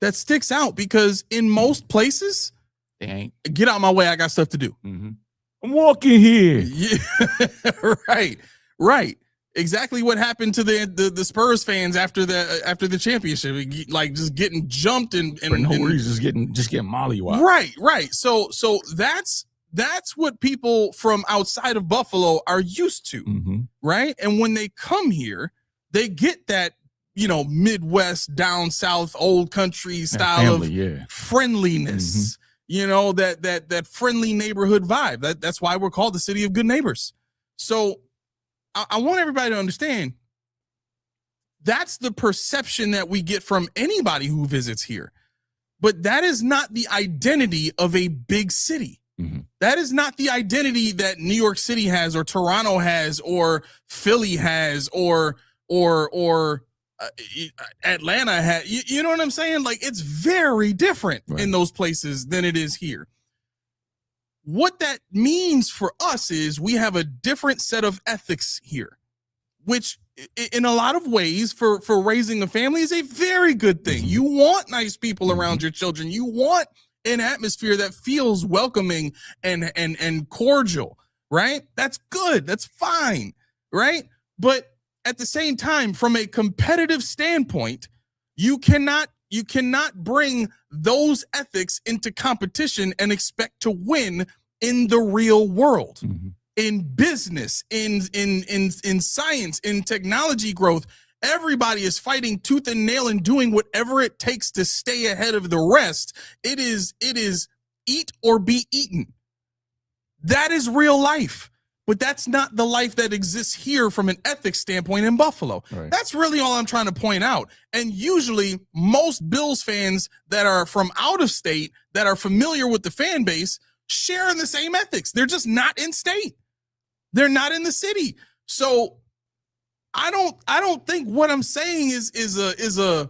That sticks out because in most places, they ain't. Get out of my way. I got stuff to do. Mm-hmm. I'm walking here. Yeah. Right. Exactly what happened to the Spurs fans after the championship, like just getting jumped and for no reason, just getting mollywopped. Right. So that's what people from outside of Buffalo are used to, mm-hmm. right? And when they come here, they get that Midwest, down south, old country style of friendliness. Mm-hmm. That friendly neighborhood vibe. That's why we're called the city of good neighbors. So I want everybody to understand That's the perception that we get from anybody who visits here. But that is not the identity of a big city. Mm-hmm. That is not the identity that New York City has, or Toronto has, or Philly has, or Atlanta has. You know what I'm saying? Like, it's very different in those places than it is here. What that means for us is we have a different set of ethics here, which in a lot of ways for raising a family is a very good thing. You want nice people around your children. You want an atmosphere that feels welcoming and cordial, right? That's good. That's fine, right? But at the same time, from a competitive standpoint, you cannot bring those ethics into competition and expect to win in the real world. In business, in science, in technology growth. Everybody is fighting tooth and nail and doing whatever it takes to stay ahead of the rest. It is eat or be eaten. That is real life. But that's not the life that exists here from an ethics standpoint in Buffalo. Right. That's really all I'm trying to point out. And usually most Bills fans that are from out of state, that are familiar with the fan base, share in the same ethics. They're just not in state. They're not in the city. So I don't think what I'm saying is a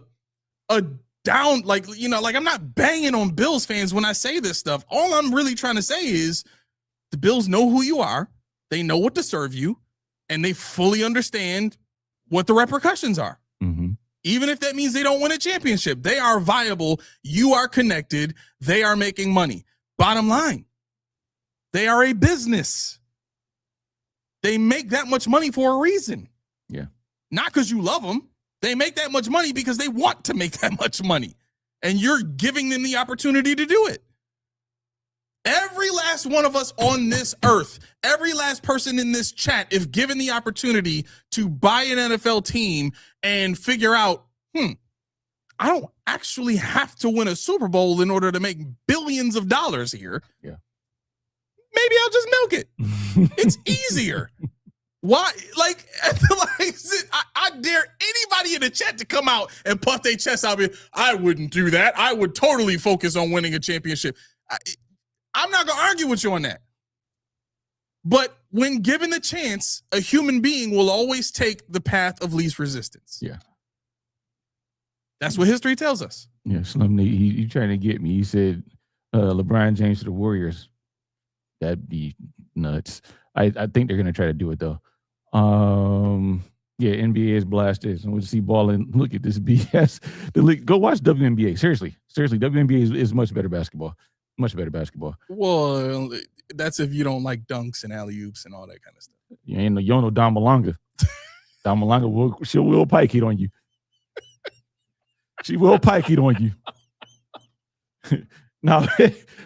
down, like, you know, like, I'm not banging on Bills fans when I say this stuff. All I'm really trying to say is the Bills know who you are. They know what to serve you, and they fully understand what the repercussions are. Even if that means they don't win a championship, they are viable. You are connected. They are making money. Bottom line, they are a business. They make that much money for a reason. Yeah. Not because you love them. They make that much money because they want to make that much money. And you're giving them the opportunity to do it. Every last one of us on this earth, every last person in this chat, if given the opportunity to buy an NFL team and figure out, I don't actually have to win a Super Bowl in order to make billions of dollars here. Yeah. Maybe I'll just milk it. It's easier. Why? Like, I dare anybody in the chat to come out and puff their chest out. I wouldn't do that. I would totally focus on winning a championship. I'm not going to argue with you on that. But when given the chance, a human being will always take the path of least resistance. Yeah. That's what history tells us. Yeah, Slim, he trying to get me. He said LeBron James to the Warriors. That'd be nuts. I think they're going to try to do it, though. Yeah, NBA is blasted. And we'll see balling. Look at this BS. The league. Go watch WNBA. Seriously. WNBA is much better basketball. Much better basketball. Well, that's if you don't like dunks and alley-oops and all that kind of stuff. You ain't no Don Malonga. Don Malonga she will pike it on you. She will pike it on you. No,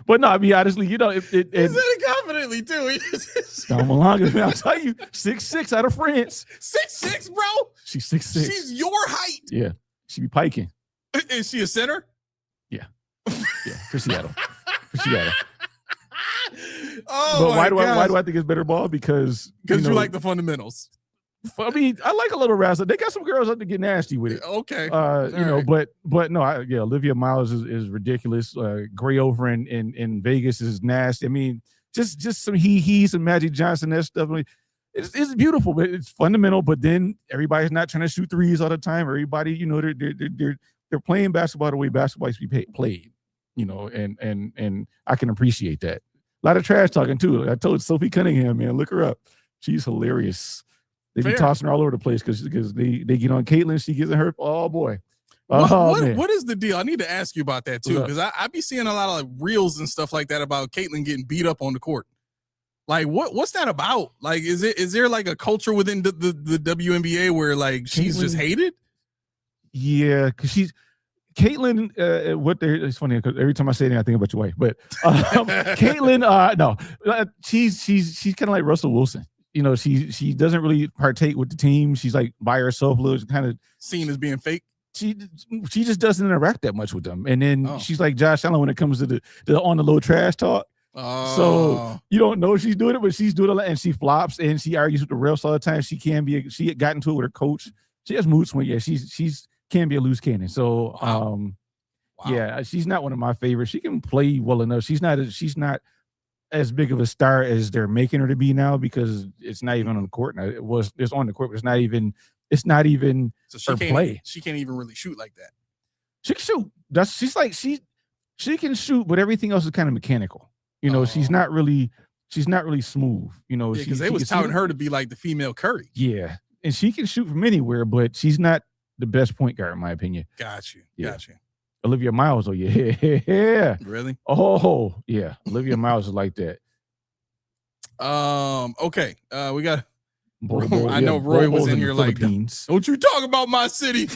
but no, I mean, honestly, you know, he said it confidently too. Don Malonga, man, I'll tell you, 6'6" out of France. 6'6", bro. She's 6'6". She's your height. Yeah, she be piking. Is she a center? Yeah, for Seattle. Oh, but why do I think it's better ball? Because you like the fundamentals. I mean, I like a little wrestling. They got some girls up to get nasty with it. Okay. But no, Olivia Miles is ridiculous. Gray over in Vegas is nasty. I mean, just some some Magic Johnson, that stuff. I mean, it's beautiful, but it's fundamental. But then everybody's not trying to shoot threes all the time. Everybody, you know, they're playing basketball the way basketball used to be played. You know, and I can appreciate that. A lot of trash talking too. I told Sophie Cunningham, man, look her up. She's hilarious. They be tossing her all over the place because they get on Caitlin. She gets hurt. Oh boy. What is the deal? I need to ask you about that too, because I be seeing a lot of like reels and stuff like that about Caitlin getting beat up on the court. Like what's that about? Like is there like a culture within the WNBA where like she's just hated? Yeah, because she's Caitlin. It's funny because every time I say it, I think about your wife. But Caitlin, no, she's kind of like Russell Wilson. You know, she doesn't really partake with the team. She's like by herself, a little kind of seen as being fake. She just doesn't interact that much with them. And then she's like Josh Allen when it comes to the on the low trash talk. So you don't know she's doing it, but she's doing it, and she flops and she argues with the refs all the time. She got into it with her coach She has mood swing. Yeah, she's can be a loose cannon. So Wow. yeah, she's not one of my favorites. She can play well enough. She's not as big of a star as they're making her to be now, because it's not even on the court now. It's on the court, but it's not even so her play. She can't even really shoot like that. She can shoot. She can shoot, but everything else is kind of mechanical. You know, she's not really smooth. You know, because they was touting her to be like the female Curry. Yeah, and she can shoot from anywhere, but she's not the best point guard in my opinion. Got you. Olivia Miles, oh yeah. Really? Oh yeah. Olivia Miles is like that. Okay. We got I know Roy was in here like, don't you talk about my city.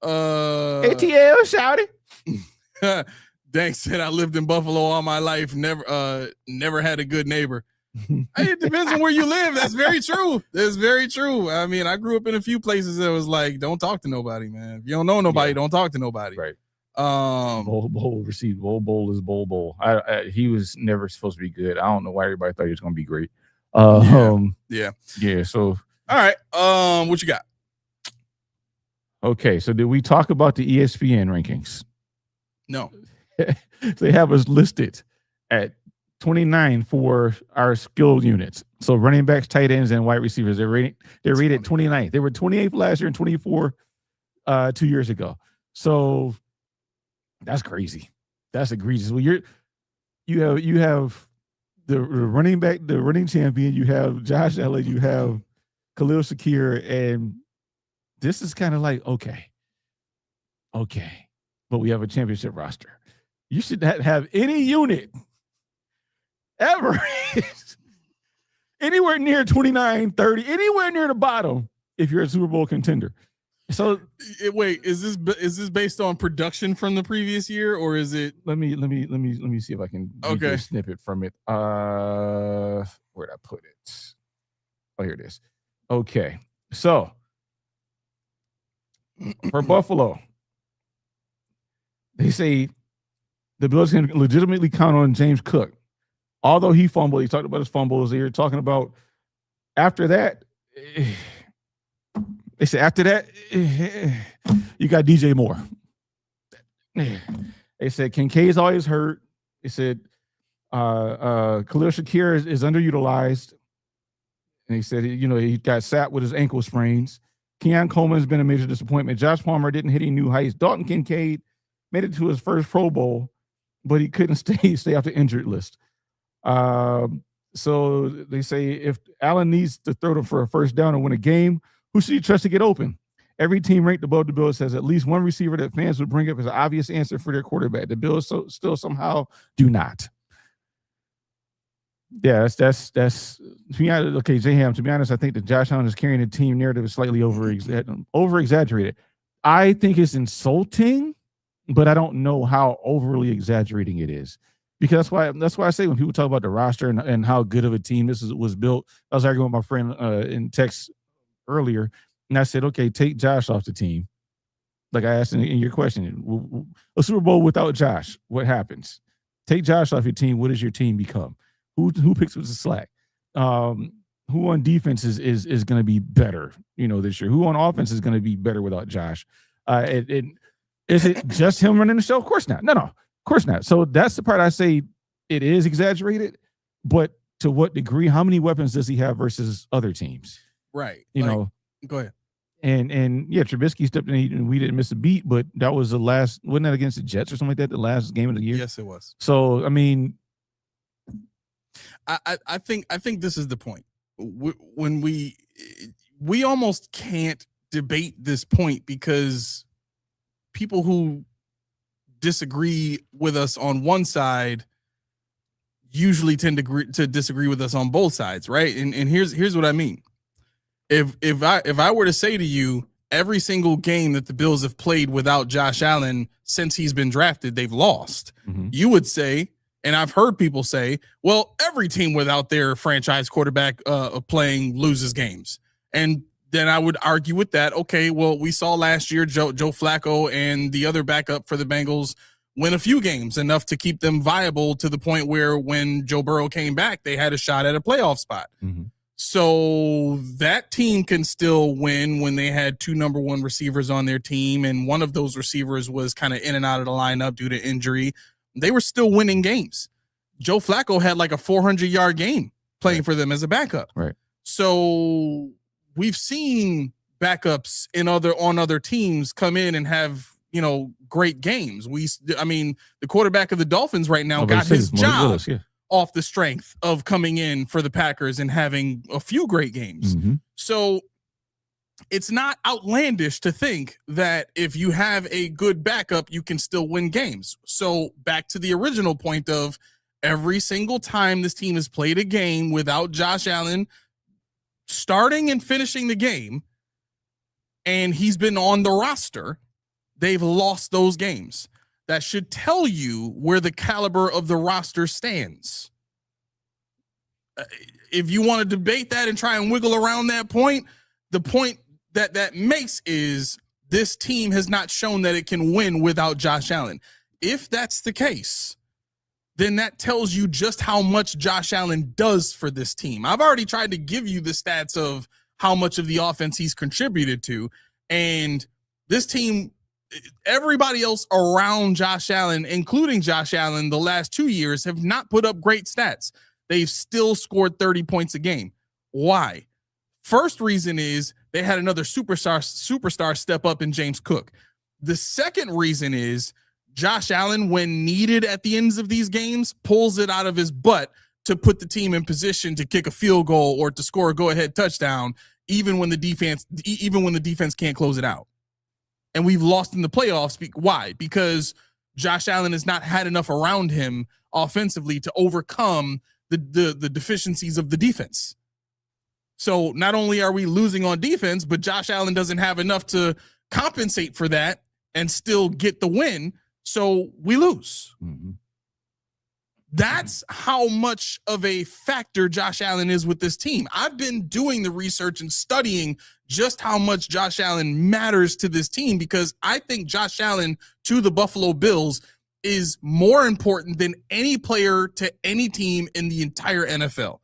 ATL, shout it. Dank said I lived in Buffalo all my life. Never had a good neighbor. Hey, it depends on where you live. That's very true. That's very true. I mean, I grew up in a few places that was like, don't talk to nobody, man. If you don't know nobody, don't talk to nobody. Right. Bowl received. Bowl is bowl. He was never supposed to be good. I don't know why everybody thought he was going to be great. Yeah. So all right. What you got? Okay. So did we talk about the ESPN rankings? No. They have us listed at 29 for our skill units. So running backs, tight ends, and wide receivers. They're rated 29th. They were 28th last year and 24 2 years ago. So that's crazy. That's egregious. Well, you have the running back, the running champion. You have Josh Allen. You have Khalil Shakir, and this is kind of like okay, but we have a championship roster. You should not have any unit ever anywhere near 29, 30, anywhere near the bottom if you're a Super Bowl contender. So wait, is this based on production from the previous year, or is it? Let me see if I can get a snippet from it. Where'd I put it? Oh, here it is. Okay, so for Buffalo, they say the Bills can legitimately count on James Cook. Although he fumbled, he talked about his fumbles. They're talking about after that. They said after that, you got DJ Moore. They said Kincaid's always hurt. They said Khalil Shakir is underutilized. And he said, he got sapped with his ankle sprains. Keon Coleman has been a major disappointment. Josh Palmer didn't hit any new heights. Dalton Kincaid made it to his first Pro Bowl, but he couldn't stay off the injured list. So they say if Allen needs to throw them for a first down and win a game, who should you trust to get open? Every team ranked above the Bills has at least one receiver that fans would bring up as an obvious answer for their quarterback. The Bills still somehow do not. Yeah, that's to be honest. Okay, J-Ham, to be honest, I think that Josh Allen is carrying the team narrative is slightly over-exaggerated. I think it's insulting, but I don't know how overly exaggerating it is. Because that's why I say when people talk about the roster and how good of a team this was built, I was arguing with my friend in text earlier, and I said, okay, take Josh off the team. Like I asked in your question, a Super Bowl without Josh, what happens? Take Josh off your team. What does your team become? Who picks up the slack? Who on defense is going to be better, this year? Who on offense is going to be better without Josh? Is it just him running the show? Of course not. No, of course not. So that's the part I say it is exaggerated, but to what degree? How many weapons does he have versus other teams? Right. Go ahead. And yeah, Trubisky stepped in and we didn't miss a beat, but that was the last, wasn't that against the Jets or something like that, the last game of the year? Yes, it was. So, I mean, I think this is the point. When we almost can't debate this point because people who disagree with us on one side usually tend to disagree with us on both sides, right? And here's what I mean. If I were to say to you, every single game that the Bills have played without Josh Allen since he's been drafted, they've lost. Mm-hmm. You would say, and I've heard people say, well, every team without their franchise quarterback playing loses games. And then I would argue with that. Okay, well, we saw last year Joe Flacco and the other backup for the Bengals win a few games, enough to keep them viable to the point where when Joe Burrow came back, they had a shot at a playoff spot. Mm-hmm. So that team can still win when they had 2 number 1 receivers on their team, and one of those receivers was kind of in and out of the lineup due to injury. They were still winning games. Joe Flacco had like a 400-yard game playing for them as a backup. Right. So we've seen backups on other teams come in and have, great games. The quarterback of the Dolphins right now got his job off the strength of coming in for the Packers and having a few great games. Mm-hmm. So it's not outlandish to think that if you have a good backup, you can still win games. So back to the original point of every single time this team has played a game without Josh Allen starting and finishing the game, and he's been on the roster, they've lost those games. That should tell you where the caliber of the roster stands. If you want to debate that and try and wiggle around that point, the point that makes is this team has not shown that it can win without Josh Allen. If that's the case, then that tells you just how much Josh Allen does for this team. I've already tried to give you the stats of how much of the offense he's contributed to, and this team, everybody else around Josh Allen, including Josh Allen, the last 2 years have not put up great stats. They've still scored 30 points a game. Why? First reason is they had another superstar step up in James Cook. The second reason is Josh Allen, when needed at the ends of these games, pulls it out of his butt to put the team in position to kick a field goal or to score a go-ahead touchdown, even when the defense can't close it out. And we've lost in the playoffs. Why? Because Josh Allen has not had enough around him offensively to overcome the deficiencies of the defense. So not only are we losing on defense, but Josh Allen doesn't have enough to compensate for that and still get the win. So we lose. Mm-hmm. That's how much of a factor Josh Allen is with this team. I've been doing the research and studying just how much Josh Allen matters to this team, because I think Josh Allen to the Buffalo Bills is more important than any player to any team in the entire NFL.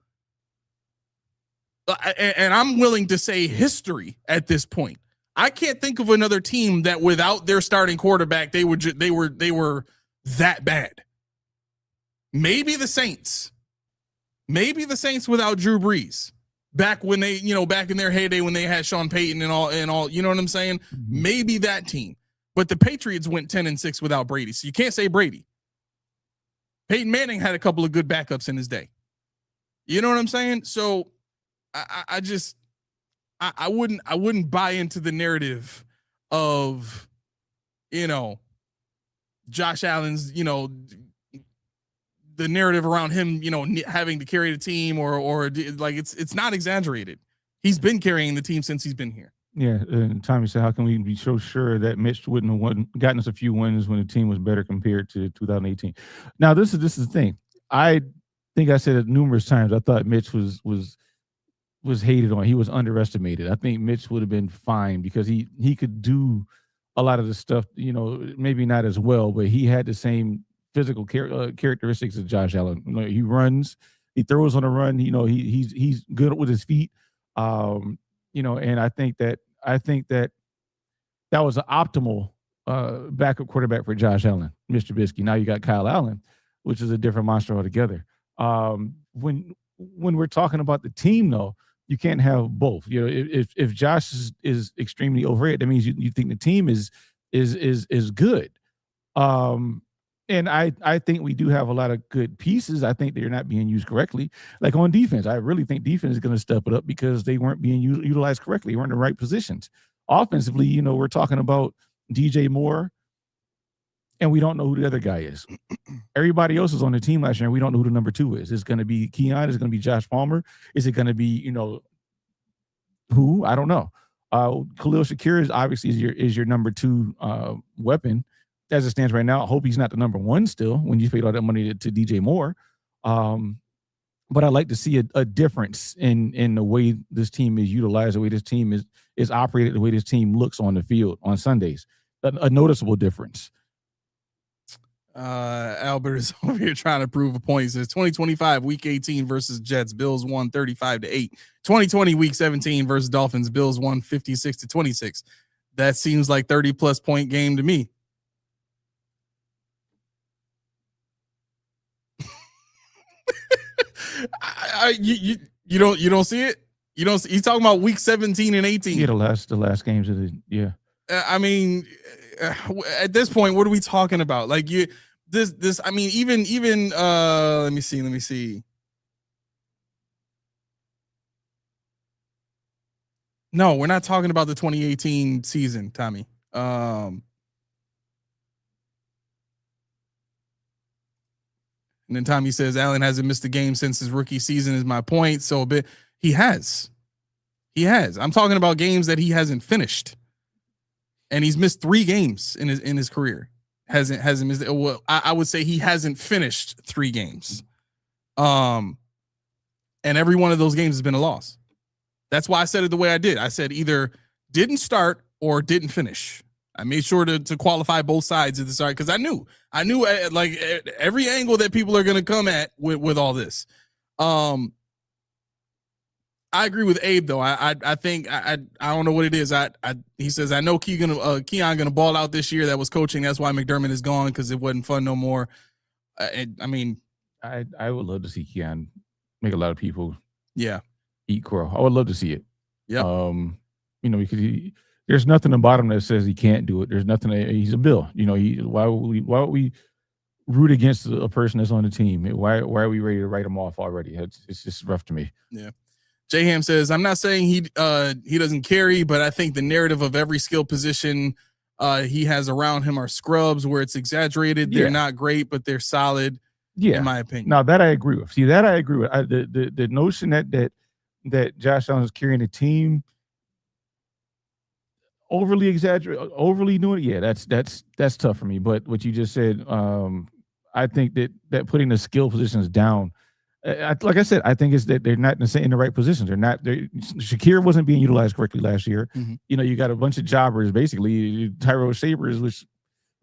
And I'm willing to say history at this point. I can't think of another team that without their starting quarterback, they were that bad. Maybe the Saints without Drew Brees back when they, back in their heyday when they had Sean Payton and all, you know what I'm saying? Mm-hmm. Maybe that team, but the Patriots went 10-6 without Brady. So you can't say Brady. Peyton Manning had a couple of good backups in his day. You know what I'm saying? So I wouldn't buy into the narrative of, Josh Allen's, the narrative around him, having to carry the team or like it's not exaggerated. He's been carrying the team since he's been here. Yeah, and Tommy said, how can we be so sure that Mitch wouldn't have gotten us a few wins when the team was better compared to 2018? Now, this is the thing. I think I said it numerous times. I thought Mitch was hated on. He was underestimated. I think Mitch would have been fine because he could do a lot of the stuff, maybe not as well, but he had the same physical characteristics of Josh Allen. He runs, he throws on a run. He's good with his feet. And I think that was an optimal backup quarterback for Josh Allen, Mr. Trubisky. Now you got Kyle Allen, which is a different monster altogether. When we're talking about the team, though, you can't have both. If Josh is extremely overrated, that means you think the team is good. And I think we do have a lot of good pieces. I think they're not being used correctly. Like on defense, I really think defense is going to step it up because they weren't being utilized correctly. They weren't in the right positions. Offensively, we're talking about DJ Moore, and we don't know who the other guy is. Everybody else is on the team last year, and we don't know who the number 2 is. Is it going to be Keon? Is it going to be Josh Palmer? Is it going to be, who? I don't know. Khalil Shakir is your number 2 weapon. As it stands right now, I hope he's not the number 1 still when you paid all that money to DJ Moore. But I'd like to see a difference in the way this team is utilized, the way this team is operated, the way this team looks on the field on Sundays. A noticeable difference. Albert is over here trying to prove a point. He says 2025 week 18 versus Jets, Bills won 35-8. 2020 week 17 versus Dolphins, Bills won 56-26. That seems like 30 plus point game to me. You don't see it? You don't see, he's talking about week 17 and 18. Yeah, the last games of the I mean, at this point, what are we talking about? Like I mean, even let me see. No, we're not talking about the 2018 season, Tommy. And then Tommy says Allen hasn't missed a game since his rookie season is my point. So he has. I'm talking about games that he hasn't finished. And he's missed 3 games in his career. Hasn't missed. Well, I would say he hasn't finished 3 games. And every one of those games has been a loss. That's why I said it the way I did. I said either didn't start or didn't finish. I made sure to qualify both sides of the start because I knew like every angle that people are going to come at with all this. I agree with Abe though. I think I don't know what it is. He says I know Keon gonna ball out this year. That was coaching. That's why McDermott is gone because it wasn't fun no more. I mean, I would love to see Keon make a lot of people eat crow. I would love to see it. Yeah. Because there's nothing about him that says he can't do it. There's nothing. He's a Bill. Why would we root against a person that's on the team? Why are we ready to write him off already? It's just rough to me. Yeah. J Ham says, I'm not saying he doesn't carry, but I think the narrative of every skill position he has around him are scrubs where it's exaggerated. They're not great, but they're solid. Yeah, in my opinion. Now that I agree with. See, that I agree with. The notion that Josh Allen is carrying a team, overly exaggerated, overly doing it. Yeah, that's tough for me. But what you just said, I think that putting the skill positions down. Like I said, I think it's that they're not in the right positions. Shakir wasn't being utilized correctly last year. Mm-hmm. You got a bunch of jobbers, basically. Tyrell Sabers, which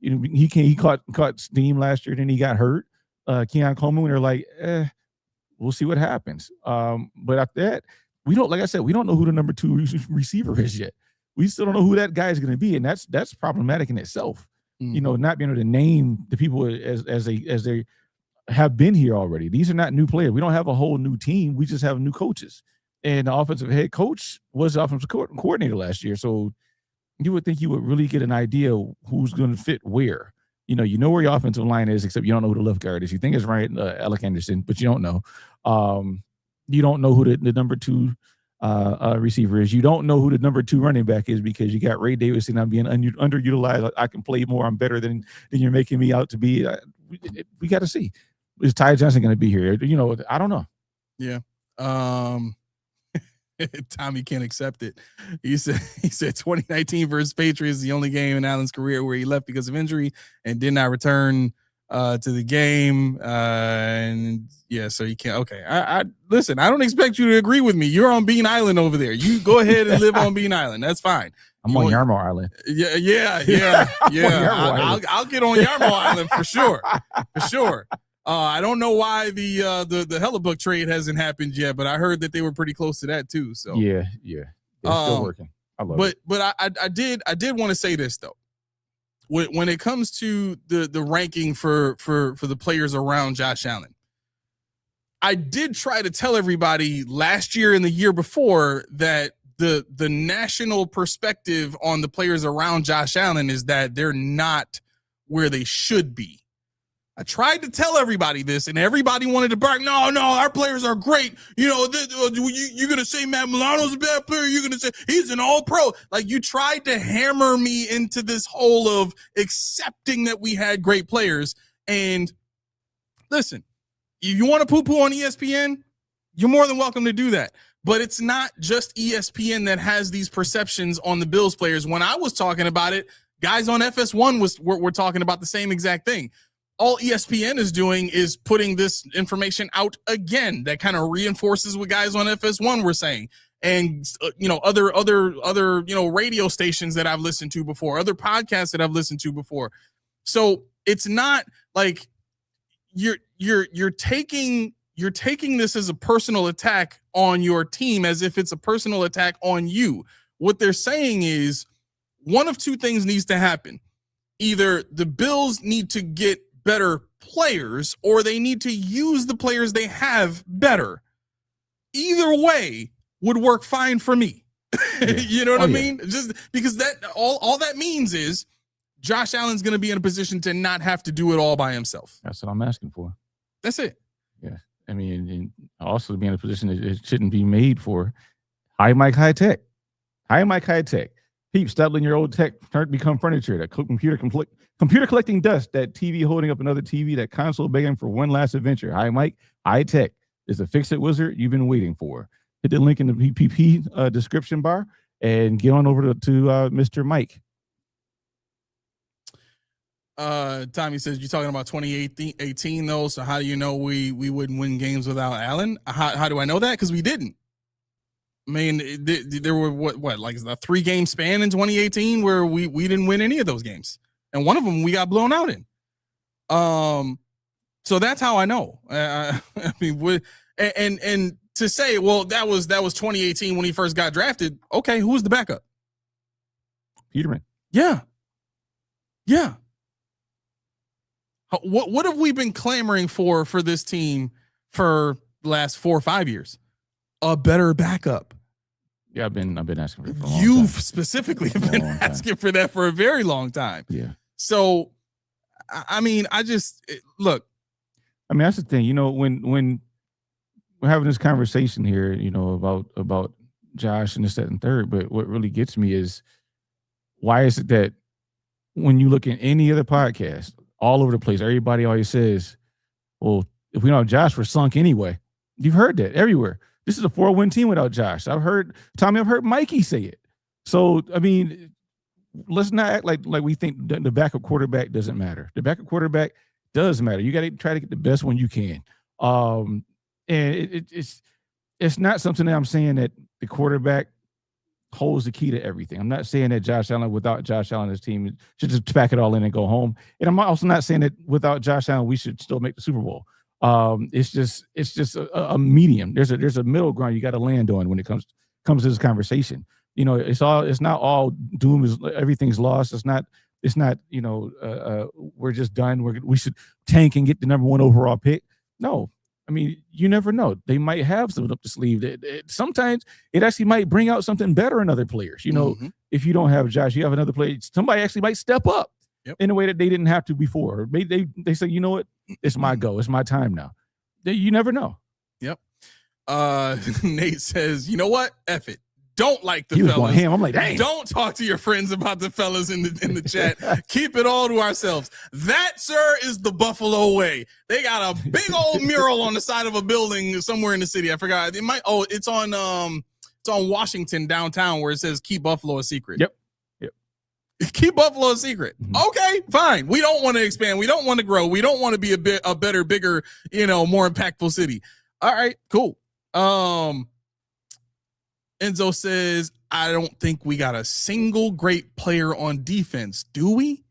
he caught steam last year, then he got hurt. Keon Coleman, they're like, we'll see what happens. But after that, we don't know who the number 2 receiver is yet. We still don't know who that guy is going to be, and that's problematic in itself. Mm-hmm. Not being able to name the people as they have been here already. These are not new players. We don't have a whole new team. We just have new coaches. And the offensive head coach was the offensive coordinator last year. So you would think you would really get an idea who's going to fit where. You know where your offensive line is, except you don't know who the left guard is. You think it's Ryan Alec Anderson, but you don't know. You don't know who the number 2 receiver is. You don't know who the number 2 running back is because you got Ray Davis and I'm being underutilized. I can play more. I'm better than you're making me out to be. We got to see. Is Ty Johnson going to be here? I don't know. Yeah. Tommy can't accept it. He said 2019 versus Patriots is the only game in Allen's career where he left because of injury and did not return to the game. And yeah, so you can't. Okay. I listen, I don't expect you to agree with me. You're on Bean Island over there. You go ahead and live on Bean Island. That's fine. I'm on Yarmo Island. Yeah. I'll get on Yarmo Island for sure. For sure. I don't know why the Hellebuck trade hasn't happened yet, but I heard that they were pretty close to that too. So yeah, they're still working. I love it. But I did want to say this though, when it comes to the ranking for the players around Josh Allen, I did try to tell everybody last year and the year before that the national perspective on the players around Josh Allen is that they're not where they should be. I tried to tell everybody this, and everybody wanted to bark. No, our players are great. You're going to say Matt Milano's a bad player. You're going to say he's an all-pro. Like, you tried to hammer me into this hole of accepting that we had great players. And listen, if you want to poo-poo on ESPN, you're more than welcome to do that. But it's not just ESPN that has these perceptions on the Bills players. When I was talking about it, guys on FS1 were talking about the same exact thing. All ESPN is doing is putting this information out again. That kind of reinforces what guys on FS1 were saying. And, other radio stations that I've listened to before, other podcasts that I've listened to before. So it's not like you're taking this as a personal attack on your team as if it's a personal attack on you. What they're saying is one of two things needs to happen. Either the Bills need to get better players or they need to use the players they have better. Either way would work fine for me. Yeah. You know what I mean? Just because that all that means is Josh Allen's going to be in a position to not have to do it all by himself. That's what I'm asking for. That's it. Yeah. I mean, and also to be in a position that it shouldn't be made for. High Mike, high tech. High Mike, high tech. Peep, stop letting your old tech become furniture. That computer collecting dust. That TV holding up another TV. That console begging for one last adventure. High Mike, high tech. Is a fix-it wizard you've been waiting for. Hit the link in the PPP description bar and get on over to Mr. Mike. Tommy says, you're talking about 2018 though, so how do you know we wouldn't win games without Allen? How do I know that? Because we didn't. I mean, there were what like a 3-game span in 2018 where we didn't win any of those games, and one of them we got blown out in. So that's how I know. I mean, and to say, well, that was 2018 when he first got drafted. Okay, who was the backup? Peterman. Yeah. What have we been clamoring for this team for the last 4 or 5 years? A better backup. Yeah, I've been asking for it for a long You've time. specifically been asking for that for a very long time. Yeah. So, I mean, look. I mean, that's the thing. You know, when we're having this conversation here, you know, about Josh and this, that, and third, but what really gets me is why is it that when you look at any other podcast, all over the place, everybody always says, well, if we don't have Josh, we're sunk anyway. You've heard that everywhere. This is a 4-win team without Josh. I've heard Mikey say it. So, I mean, let's not act like we think the backup quarterback doesn't matter. The backup quarterback does matter. You got to try to get the best one you can. And it's not something that I'm saying that the quarterback holds the key to everything. I'm not saying that Josh Allen, without Josh Allen, his team should just pack it all in and go home. And I'm also not saying that without Josh Allen, we should still make the Super Bowl. It's just a medium. There's a middle ground you got to land on when it comes to this conversation. You know, it's not all doom, is everything's lost. It's not, you know, we're just done. We should tank and get the number 1 overall pick. No. I mean, you never know. They might have something up the sleeve. Sometimes it actually might bring out something better in other players. You know, if you don't have Josh, you have another player. Somebody actually might step up in a way that they didn't have to before. They say, you know what? It's my go. It's my time now. You never know. Yep. Nate says, you know what? F it. Don't like the fellas. Going ham. I'm like, dang. Don't talk to your friends about the fellas in the chat. Keep it all to ourselves. That, sir, is the Buffalo way. They got a big old mural on the side of a building somewhere in the city. I forgot. It might. Oh, it's on Washington downtown where it says "Keep Buffalo a secret." Yep. Keep Buffalo a secret. Okay, fine. We don't want to expand. We don't want to grow. We don't want to be a better, bigger, you know, more impactful city. All right, cool. Enzo says, I don't think we got a single great player on defense. Do we?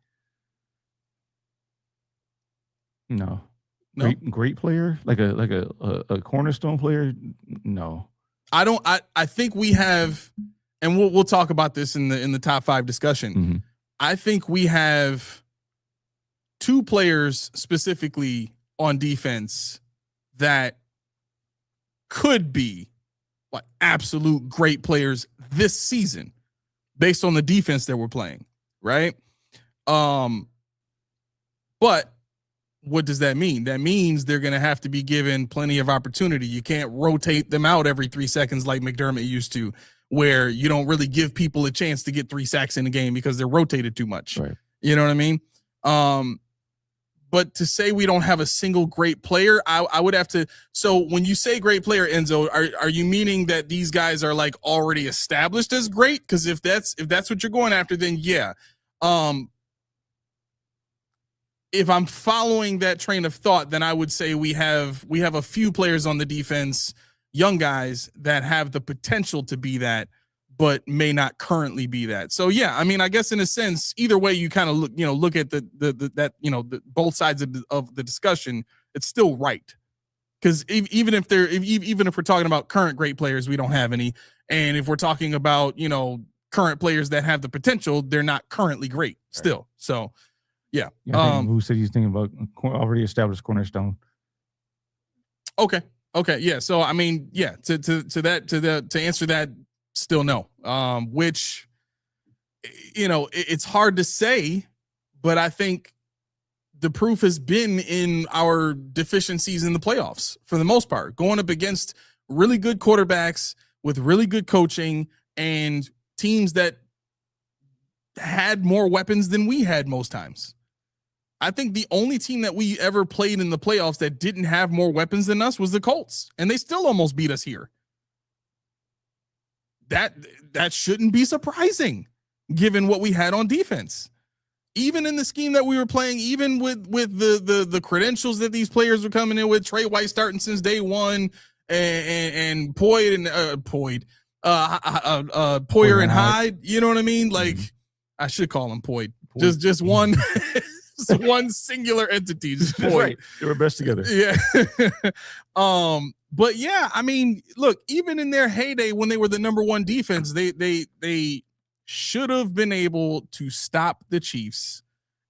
No. Great player? Like a cornerstone player? No. I don't. I think we have, and we'll talk about this in the top 5 discussion. I think we have 2 players specifically on defense that could be like absolute great players this season based on the defense that we're playing, right? But what does that mean? That means they're going to have to be given plenty of opportunity. You can't rotate them out every 3 seconds like McDermott used to, where you don't really give people a chance to get 3 sacks in a game because they're rotated too much. Right. You know what I mean? But to say we don't have a single great player, I would have to. So when you say great player, Enzo, are you meaning that these guys are like already established as great? Because if that's what you're going after, then yeah. If I'm following that train of thought, then I would say we have a few players on the defense, young guys that have the potential to be that, but may not currently be that. So yeah, I mean, I guess in a sense, either way you kind of look at the both sides of the discussion, it's still right. Because even if we're talking about current great players, we don't have any, and if we're talking about current players that have the potential, they're not currently great still. Right. So yeah. Who said he's thinking about already established cornerstone? Okay. Yeah. So I mean, yeah. To answer that, still no. Which it's hard to say, but I think the proof has been in our deficiencies in the playoffs for the most part, going up against really good quarterbacks with really good coaching and teams that had more weapons than we had most times. I think the only team that we ever played in the playoffs that didn't have more weapons than us was the Colts, and they still almost beat us here. That shouldn't be surprising given what we had on defense. Even in the scheme that we were playing, even with the credentials that these players were coming in with, Trey White starting since day one, and Poyer and Hyde, you know what I mean? Like, I should call him Poyd. Just one, one singular entity. Just Poyd. Right. They were best together. Yeah. But yeah, I mean, look, even in their heyday when they were the number one defense, they should have been able to stop the Chiefs,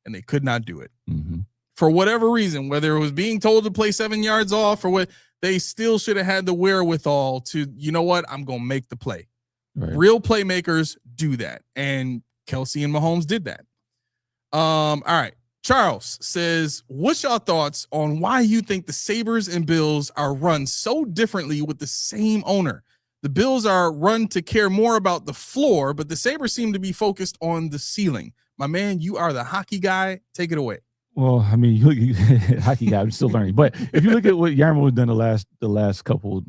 and they could not do it. Mm-hmm. For whatever reason, whether it was being told to play 7 yards off or what, they still should have had the wherewithal to, you know what, I'm going to make the play. Right. Real playmakers do that, and Kelsey and Mahomes did that. All right. Charles says, what's your thoughts on why you think the Sabres and Bills are run so differently with the same owner? The Bills are run to care more about the floor, but the Sabres seem to be focused on the ceiling. My man, you are the hockey guy. Take it away. Well, I mean, you hockey guy, I'm still learning. But if you look at what Yarmo has done the last couple,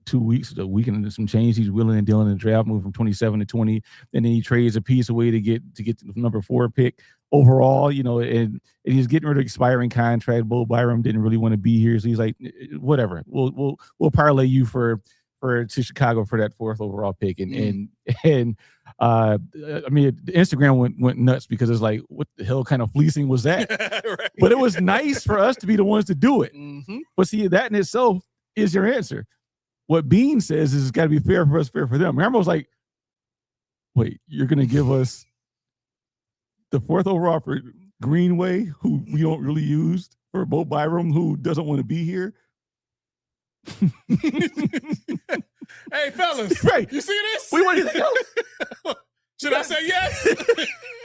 2 weeks, a week and some change, he's willing and dealing in the draft, moved from 27 to 20, and then he trades a piece away to get to the number 4 pick overall, and he's getting rid of expiring contract. Bo Byram didn't really want to be here, so he's like, whatever, we'll parlay you to Chicago for that 4th overall pick, and I mean, Instagram went nuts because it's like, what the hell kind of fleecing was that? Right. But it was nice for us to be the ones to do it. Mm-hmm. But see, that in itself is your answer. What Bean says is it's got to be fair for us, fair for them. Rambo's like, wait, you're going to give us the 4th overall for Greenway, who we don't really use, for Bo Byram, who doesn't want to be here? Hey, fellas, right? You see this? We want anything else? Should I say yes?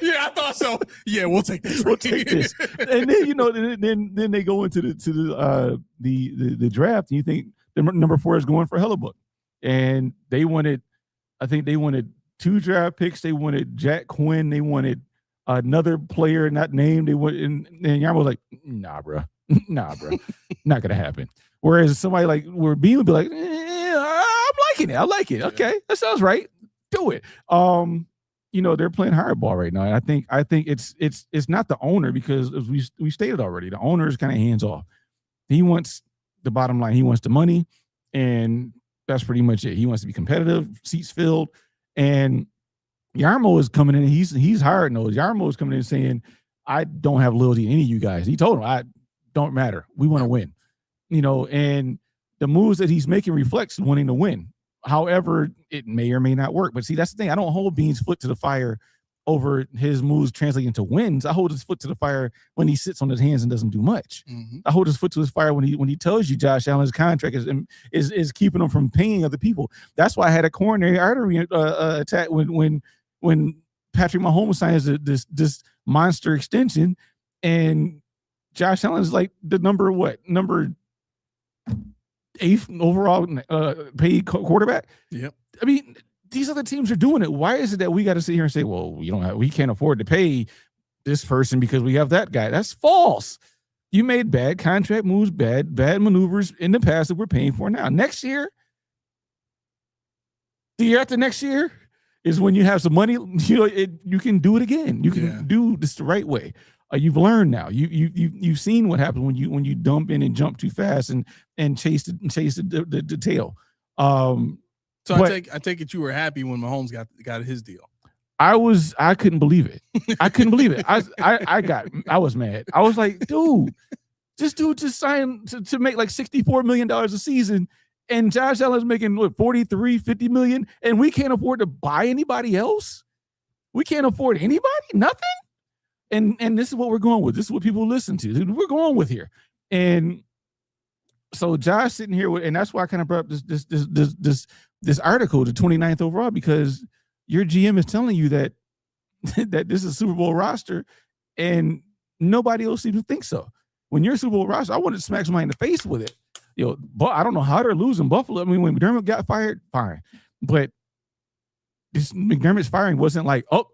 Yeah, I thought so. Yeah, we'll take this. We'll take this. And then then they go into the draft, and you think the number 4 is going for Hellebuck, and I think they wanted 2 draft picks. They wanted Jack Quinn. They wanted another player not named. They went, and Yarmo was like, nah, bro, not gonna happen. Whereas somebody like where Bean would be like, I'm liking it. I like it. Okay, that sounds right. Do it. They're playing hardball right now. And I think it's not the owner, because as we stated already, the owner is kind of hands off. He wants the bottom line. He wants the money, and that's pretty much it. He wants to be competitive, seats filled, and Yarmo is coming in. He's hard nosed. Yarmo is coming in saying, I don't have loyalty to any of you guys. He told him, I don't matter. We want to win. And the moves that he's making reflects wanting to win. However, it may or may not work. But see, that's the thing. I don't hold Bean's foot to the fire over his moves translating to wins. I hold his foot to the fire when he sits on his hands and doesn't do much. Mm-hmm. I hold his foot to his fire when he tells you Josh Allen's contract is keeping him from paying other people. That's why I had a coronary artery attack when Patrick Mahomes signs this monster extension, and Josh Allen is like the number 8th overall paid quarterback. Yep. I mean, these other teams are doing it. Why is it that we got to sit here and say, well, we can't afford to pay this person because we have that guy? That's false. You made bad contract moves, bad maneuvers in the past that we're paying for now. Next year, the year after next year is when you have some money. You can do it again. You can do this the right way. You've learned now. You've seen what happens when you dump in and jump too fast and chase the tail. So I take it you were happy when Mahomes got his deal. I couldn't believe it. I couldn't believe it. I was mad. I was like, dude, this dude just signed to make like $64 million a season, and Josh Allen's making what, 43, 50 million, and we can't afford to buy anybody else. We can't afford anybody, nothing. And this is what we're going with. This is what people listen to. We're going with here. And so Josh sitting here and that's why I kind of brought up this article, the 29th overall, because your GM is telling you that this is a Super Bowl roster, and nobody else seems to think so. When you're a Super Bowl roster, I wanted to smack somebody in the face with it. But I don't know how they're losing Buffalo. I mean, when McDermott got fired, fine. But this McDermott's firing wasn't like, oh,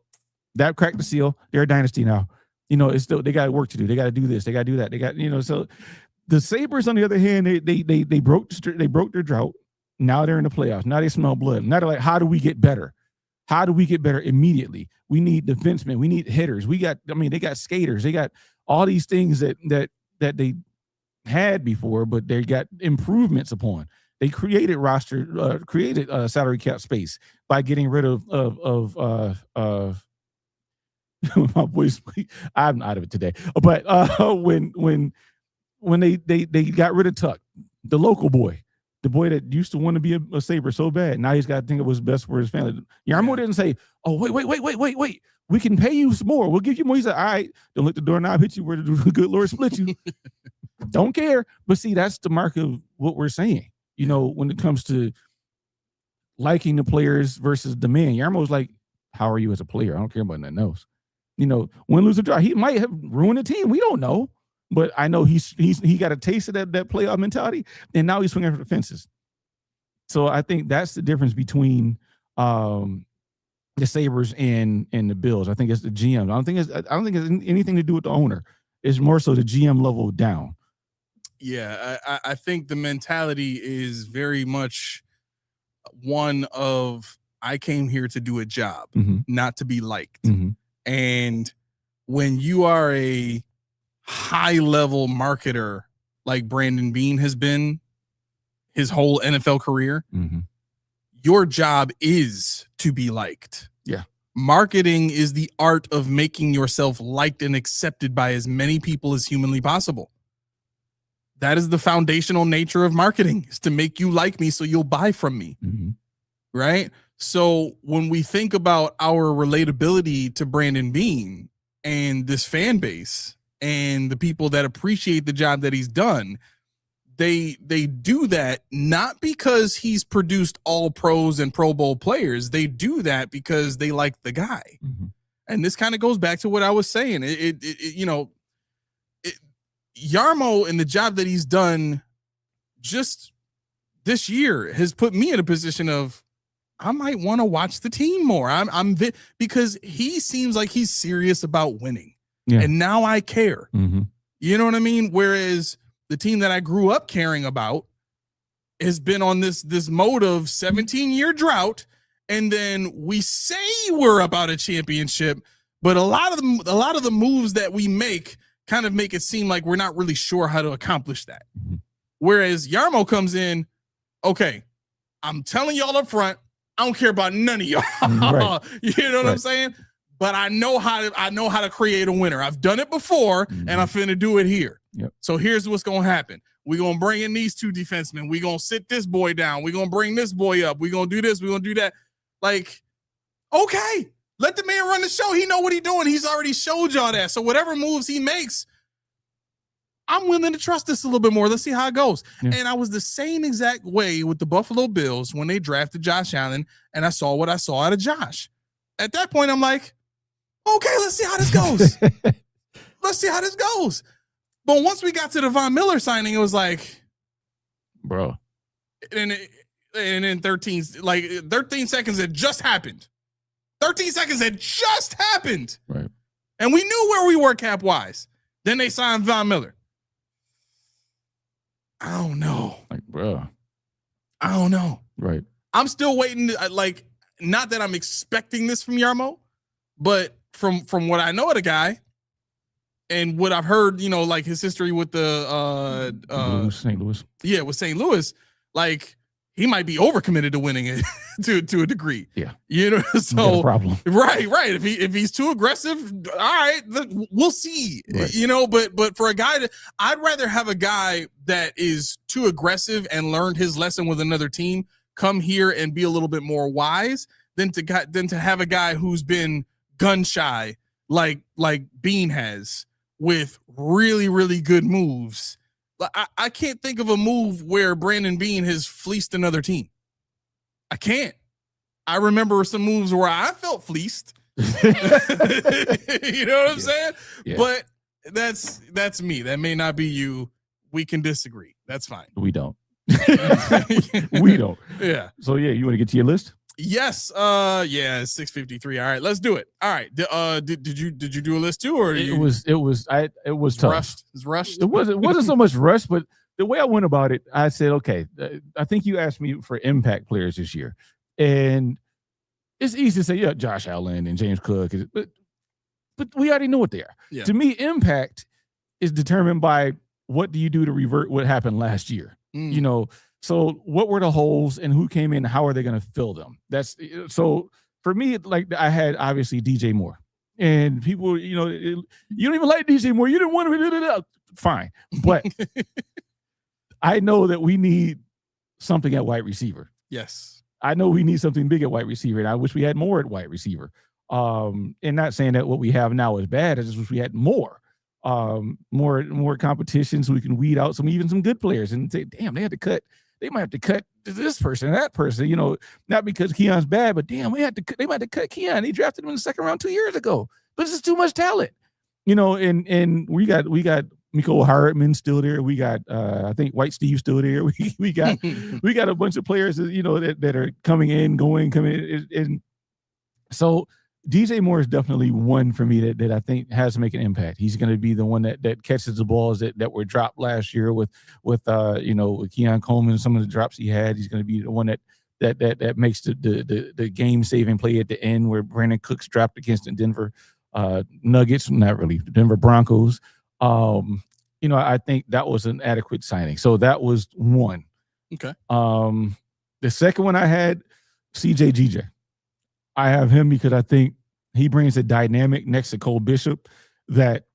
that cracked the seal. They're a dynasty now. It's still, they got work to do. They got to do this. They got to do that. They got, so the Sabres, on the other hand, they broke their drought. Now they're in the playoffs. Now they smell blood. Now they're like, how do we get better? How do we get better immediately? We need defensemen. We need hitters. they got skaters. They got all these things that they had before, but they got improvements upon. They created salary cap space by getting rid of my voice. I'm out of it today. But when they got rid of Tuck, the local boy, the boy that used to want to be a Sabre so bad, now he's got to think it was best for his family. Yarmo didn't say, "Oh, wait, we can pay you some more. We'll give you more." He said, "All right, don't let the doorknob hit you where the good Lord split you." Don't care. But see, that's the mark of what we're saying. When it comes to liking the players versus demand, Yarmo's like, "How are you as a player? I don't care about nothing else." Win, lose, or draw. He might have ruined the team. We don't know. But I know he got a taste of that playoff mentality, and now he's swinging for the fences. So I think that's the difference between the Sabres and the Bills. I think it's the GM. I don't think it's anything to do with the owner. It's more so the GM level down. Yeah, I think the mentality is very much one of, I came here to do a job, not to be liked. And when you are a high-level marketer like Brandon Beane has been his whole NFL career, your job is to be liked. Yeah. Marketing is the art of making yourself liked and accepted by as many people as humanly possible. That is the foundational nature of marketing, is to make you like me so you'll buy from me. Right? So when we think about our relatability to Brandon Beane and this fan base and the people that appreciate the job that he's done, they do that not because he's produced all pros and Pro Bowl players. They do that because they like the guy. And this kind of goes back to what I was saying. Yarmo and the job that he's done just this year has put me in a position of, I might want to watch the team more. Because he seems like he's serious about winning. Yeah. And now I care. You know what I mean? Whereas the team that I grew up caring about has been on this mode of 17-year drought, and then we say we're about a championship, but a lot of the moves that we make kind of make it seem like we're not really sure how to accomplish that. Whereas Yarmo comes in, okay, I'm telling y'all up front, I don't care about none of y'all. Right. You know what I'm saying? But I know how to create a winner. I've done it before, and I'm finna do it here. Yep. So here's what's gonna happen. We're gonna bring in these two defensemen. We're gonna sit this boy down. We're gonna bring this boy up. We're gonna do this. We're gonna do that. Like, okay, let the man run the show. He know what he's doing. He's already showed y'all that. So whatever moves he makes, I'm willing to trust this a little bit more. Let's see how it goes. Yeah. And I was the same exact way with the Buffalo Bills when they drafted Josh Allen, and I saw what I saw out of Josh. At that point, I'm like, okay, let's see how this goes. Let's see how this goes. But once we got to the Von Miller signing, it was like, bro. And in 13 seconds, it just happened. 13 seconds, it just happened. Right. And we knew where we were cap-wise. Then they signed Von Miller. I don't know. Like, bro. I don't know. Right. I'm still waiting. Not that I'm expecting this from Yarmo, but from what I know of the guy and what I've heard, his history with the St. Louis. Yeah, with St. Louis, he might be overcommitted to winning it to a degree. Yeah. You know, so problem. Right. If he's too aggressive, all right, we'll see. Right. You know, but for a guy I'd rather have a guy that is too aggressive and learned his lesson with another team come here and be a little bit more wise than to have a guy who's been gun shy like Bean has with really, really good moves. I can't think of a move where Brandon Bean has fleeced another team. I can't. I remember some moves where I felt fleeced. You know what I'm saying? Yeah. But that's me. That may not be you. We can disagree. That's fine. We don't. We don't. Yeah. So yeah, you want to get to your list? Yes. Yeah, 6:53. All right, let's do it. All right. Did you do a list too, or it was tough. Rushed. It's rushed. It wasn't so much rushed, but the way I went about it, I said, okay, I think you asked me for impact players this year, and it's easy to say, yeah, Josh Allen and James Cook, but we already know what they are. Yeah. To me, impact is determined by what do you do to revert what happened last year. You know. So what were the holes and who came in? How are they going to fill them? That's so for me. Like I had obviously DJ Moore, and people, you know, you don't even like DJ Moore. You didn't want him. Fine, but I know that we need something at wide receiver. Yes, I know we need something big at wide receiver, and I wish we had more at wide receiver. And not saying that what we have now is bad. I just wish we had more. More competition so we can weed out some good players and say, damn, they might have to cut this person and that person, you know, not because Keon's bad, but damn, they might have to cut Keon. They drafted him in the second round 2 years ago, but this is too much talent, you know, and we got Mecole Hardman still there. We got, I think White Steve still there. We got a bunch of players, you know, that are coming in. And so DJ Moore is definitely one for me that I think has to make an impact. He's going to be the one that catches the balls that were dropped last year with Keon Coleman, some of the drops he had. He's going to be the one that makes the game saving play at the end where Brandon Cooks dropped against the Denver Nuggets, not really the Denver Broncos. You know, I think that was an adequate signing. So that was one. Okay. The second one I had CJ. I have him because I think he brings a dynamic next to Cole Bishop that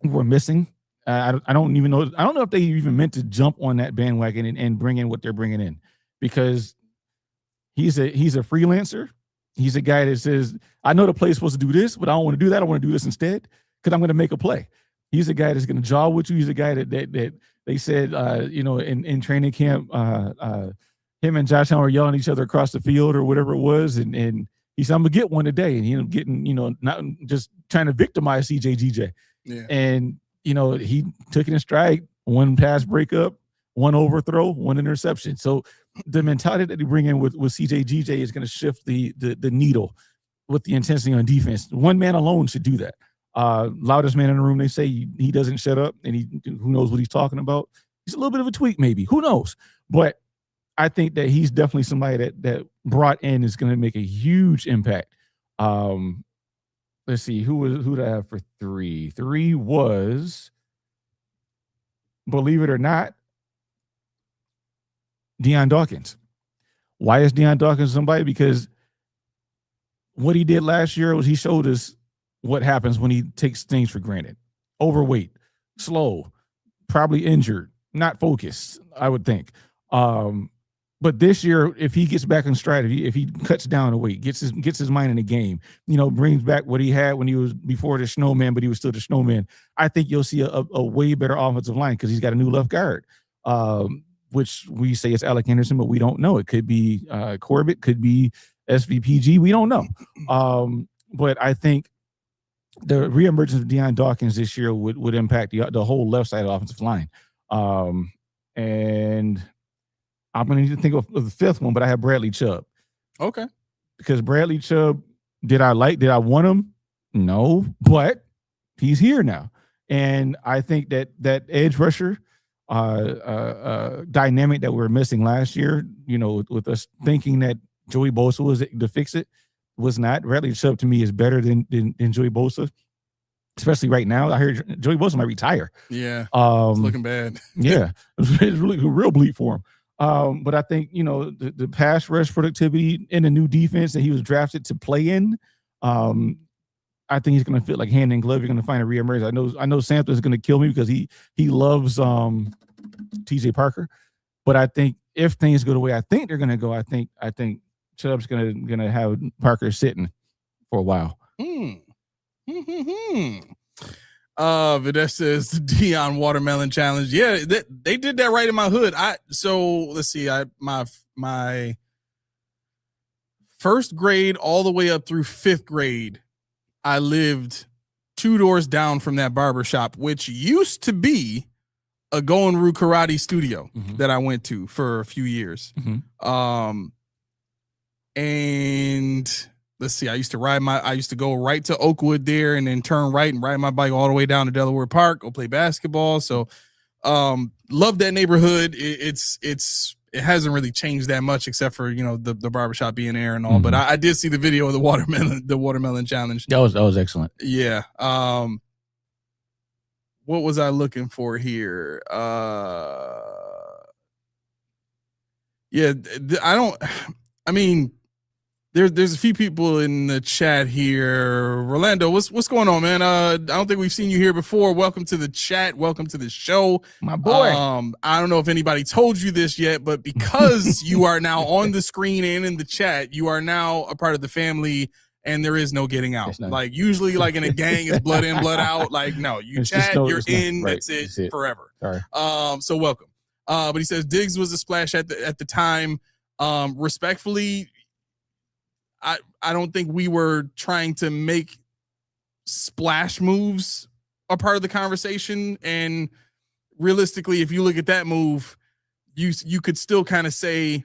we're missing. I don't even know. I don't know if they even meant to jump on that bandwagon and bring in what they're bringing in, because he's a freelancer. He's a guy that says, I know the play's supposed to do this, but I don't want to do that. I want to do this instead because I'm going to make a play. He's a guy that's going to jaw with you. He's a guy that they said, you know, in training camp, him and Josh Allen were yelling at each other across the field or whatever it was, and he said, I'm going to get one today. And he ended up getting, you know, not just trying to victimize CJ. Yeah. And, you know, he took it in stride, one pass breakup, one overthrow, one interception. So the mentality that they bring in with CJ is going to shift the needle with the intensity on defense. One man alone should do that. Loudest man in the room, they say he doesn't shut up, and who knows what he's talking about. He's a little bit of a tweak, maybe. Who knows? But I think that he's definitely somebody that brought in is going to make a huge impact. Let's see, who did I have for 3? 3 was, believe it or not, Deion Dawkins. Why is Deion Dawkins somebody? Because what he did last year was he showed us what happens when he takes things for granted. Overweight, slow, probably injured, not focused, I would think. But this year, if he gets back in stride, if he cuts down the weight, gets his mind in the game, you know, brings back what he had when he was before the snowman, but he was still the snowman, I think you'll see a way better offensive line because he's got a new left guard, which we say is Alec Henderson, but we don't know. It could be Corbett, could be SVPG. We don't know. But I think the reemergence of Deion Dawkins this year would impact the whole left side of the offensive line. And I'm going to need to think of the 5th one, but I have Bradley Chubb. Okay. Because Bradley Chubb, did I want him? No, but he's here now. And I think that edge rusher dynamic that we were missing last year, you know, with us thinking that Joey Bosa was to fix it, was not. Bradley Chubb to me is better than Joey Bosa, especially right now. I heard Joey Bosa might retire. Yeah, it's looking bad. Yeah, it's really real bleak for him. But I think, the pass rush productivity in the new defense that he was drafted to play in, I think he's going to fit like hand in glove. You're going to find a reemerge. I know Sampson is going to kill me because he loves TJ Parker. But I think if things go the way I think they're going to go, I think Chubb's going to have Parker sitting for a while. Videsh says the Dion Watermelon Challenge. Yeah, they did that right in my hood. So let's see. My first grade all the way up through fifth grade, I lived 2 doors down from that barbershop, which used to be a Goenru karate studio that I went to for a few years. And let's see, I used to go right to Oakwood there and then turn right and ride my bike all the way down to Delaware Park, go play basketball. So, love that neighborhood. It hasn't really changed that much except for, the barbershop being there and all, but I did see the video of the watermelon challenge. That was excellent. Yeah. What was I looking for here? There's a few people in the chat here. Rolando, what's going on, man? I don't think we've seen you here before. Welcome to the chat. Welcome to the show. My boy. I don't know if anybody told you this yet, but because you are now on the screen and in the chat, you are now a part of the family and there is no getting out. Like usually like in a gang it's blood in, blood out. Like, no, you chat, you're in, right. That's it forever. Sorry. So welcome. But he says Diggs was a splash at the time. Respectfully, I don't think we were trying to make splash moves a part of the conversation. And realistically, if you look at that move, you could still kind of say,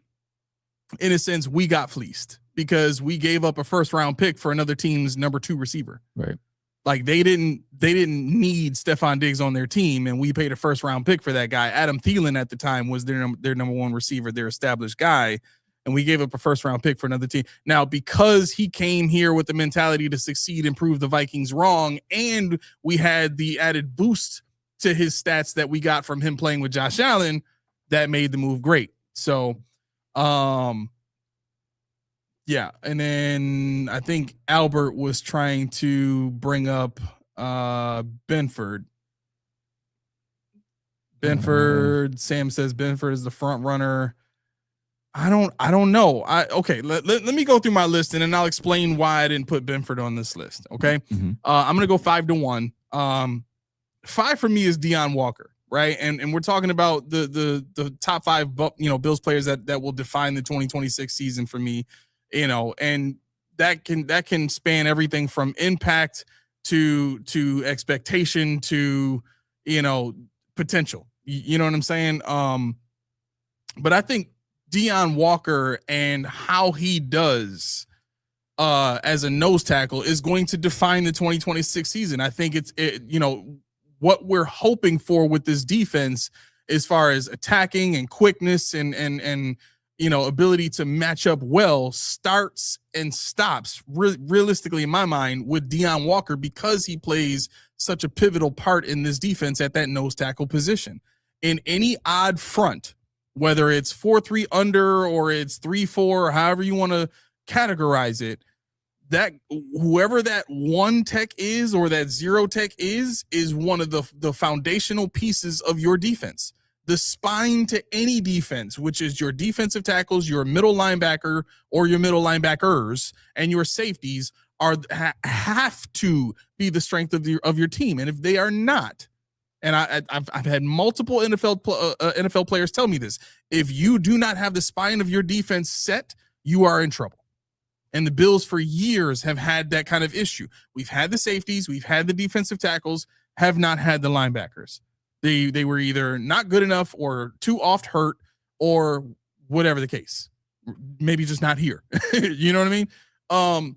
in a sense, we got fleeced because we gave up a first round pick for another team's number 2 receiver. Right. Like they didn't need Stephon Diggs on their team, and we paid a first round pick for that guy. Adam Thielen at the time was their number 1 receiver, their established guy. And we gave up a first round pick for another team. Now, because he came here with the mentality to succeed and prove the Vikings wrong, and we had the added boost to his stats that we got from him playing with Josh Allen, that made the move great. So, yeah. And then I think Albert was trying to bring up Benford. Sam says Benford is the front runner. I don't know. Okay. Let me go through my list and then I'll explain why I didn't put Benford on this list. Okay. I'm going to go 5-1. 5 for me is Deion Walker. Right. And we're talking about the top 5, Bills players that will define the 2026 season for me, and that can span everything from impact to expectation to, potential, you know what I'm saying? But I think Deion Walker and how he does as a nose tackle is going to define the 2026 season. I think it's what we're hoping for with this defense as far as attacking and quickness and ability to match up well starts and stops realistically in my mind with Deion Walker because he plays such a pivotal part in this defense at that nose tackle position. In any odd front, whether it's 4-3 under or it's 3-4 or however you want to categorize it, that whoever that 1 tech is or that 0 tech is one of the foundational pieces of your defense. The spine to any defense, which is your defensive tackles, your middle linebacker or your middle linebackers, and your safeties have to be the strength of your team. And if they are not, and I've had multiple NFL players tell me this, if you do not have the spine of your defense set, you are in trouble. And the Bills for years have had that kind of issue. We've had the safeties, we've had the defensive tackles, have not had the linebackers. They were either not good enough or too oft hurt or whatever the case. Maybe just not here. You know what I mean?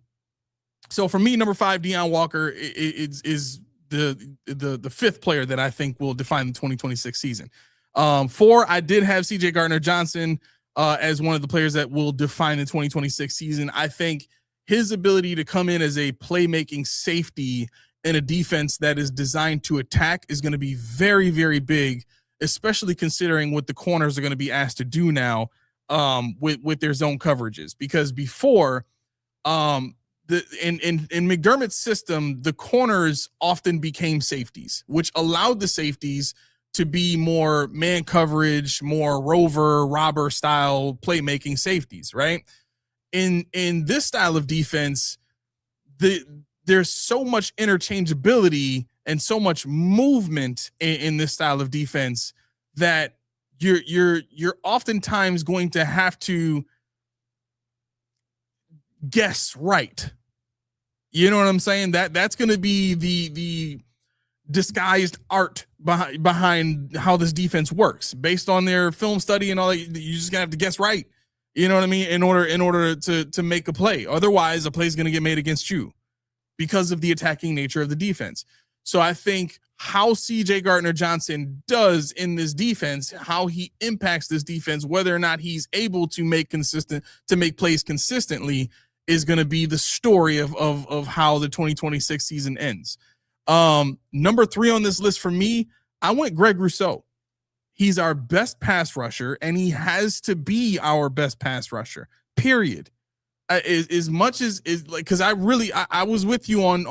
So for me, number 5, Deion Walker is the 5th player that I think will define the 2026 season. 4, I did have CJ Gardner-Johnson as one of the players that will define the 2026 season. I think his ability to come in as a playmaking safety in a defense that is designed to attack is going to be very, very big especially considering what the corners are going to be asked to do now with their zone coverages. Because before, in McDermott's system, the corners often became safeties, which allowed the safeties to be more man coverage, more robber style playmaking safeties, right? In this style of defense, there's so much interchangeability and so much movement in this style of defense that you're oftentimes going to have to guess right. You know what I'm saying? That's going to be the disguised art behind how this defense works based on their film study and all that. You just gonna have to guess right. You know what I mean? In order to make a play. Otherwise, a play is going to get made against you because of the attacking nature of the defense. So I think how CJ Gardner-Johnson does in this defense, how he impacts this defense, whether or not he's able to make plays consistently, is going to be the story of how the 2026 season ends. Number 3 on this list for me, I went Greg Rousseau. He's our best pass rusher, and he has to be our best pass rusher, period. As much as is like, because I was with you on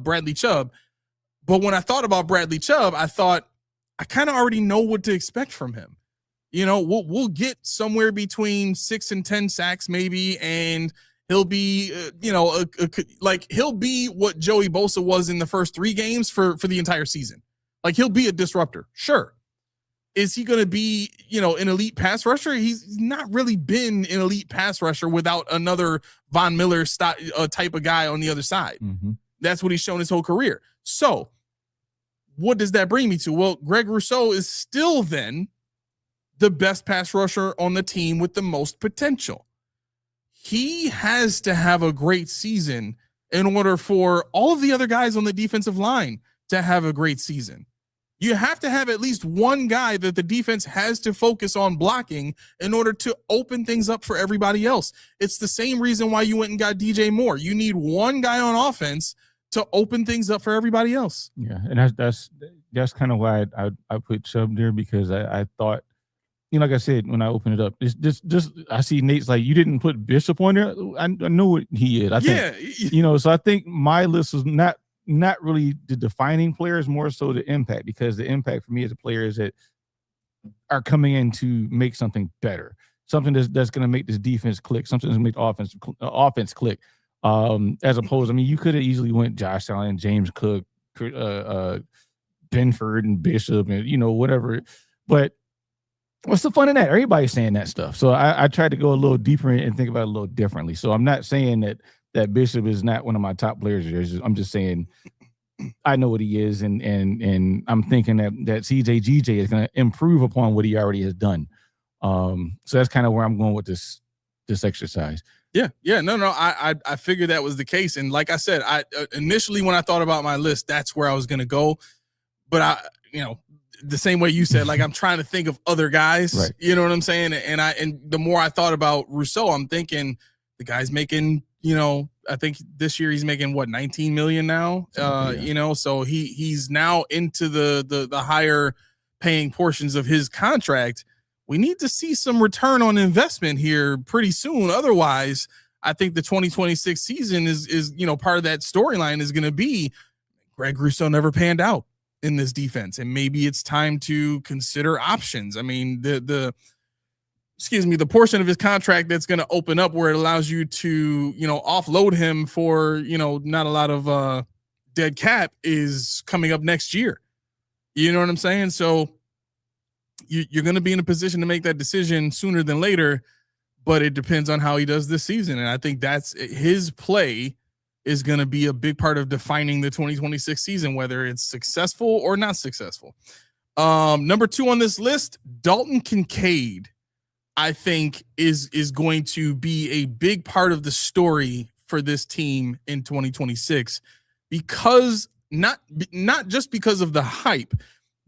Bradley Chubb, but when I thought about Bradley Chubb, I thought I kind of already know what to expect from him. You know, we'll get somewhere between 6 and 10 sacks maybe, and he'll be he'll be what Joey Bosa was in the first 3 games for the entire season. Like, he'll be a disruptor, sure. Is he going to be, an elite pass rusher? He's not really been an elite pass rusher without another Von Miller type of guy on the other side. Mm-hmm. That's what he's shown his whole career. So what does that bring me to? Well, Greg Rousseau is still then the best pass rusher on the team with the most potential. He has to have a great season in order for all of the other guys on the defensive line to have a great season. You have to have at least one guy that the defense has to focus on blocking in order to open things up for everybody else. It's the same reason why you went and got DJ Moore. You need one guy on offense to open things up for everybody else. Yeah, and that's kind of why I put Chubb there, because I thought, like I said, when I opened it up, just I see Nate's like, you didn't put Bishop on there. I know what he is. I think, so I think my list was not really the defining players, more so the impact, because the impact for me as a player is that are coming in to make something better, something that's going to make this defense click, something that's going to make the offense click. As opposed, you could have easily went Josh Allen, James Cook, Benford, and Bishop, and whatever. But what's the fun in that? Everybody's saying that stuff. So I tried to go a little deeper and think about it a little differently. So I'm not saying that Bishop is not one of my top players. I'm just saying I know what he is, and I'm thinking that CJGJ is going to improve upon what he already has done. So that's kind of where I'm going with this exercise. Yeah. No. I figured that was the case, and like I said, I initially when I thought about my list, that's where I was going to go. But the same way you said, like, I'm trying to think of other guys. Right. You know what I'm saying? And the more I thought about Rousseau, I'm thinking the guy's making, I think this year he's making what, 19 million now. So he's now into the higher paying portions of his contract. We need to see some return on investment here pretty soon. Otherwise, I think the 2026 season is part of that storyline is going to be Greg Rousseau never panned out in this defense, and maybe it's time to consider options. I mean, the portion of his contract that's going to open up where it allows you to, offload him for, not a lot of dead cap is coming up next year. You know what I'm saying? So you're going to be in a position to make that decision sooner than later, but it depends on how he does this season. And I think that's his play is going to be a big part of defining the 2026 season, whether it's successful or not successful. Number 2 on this list, Dalton Kincaid, I think is going to be a big part of the story for this team in 2026, because not just because of the hype,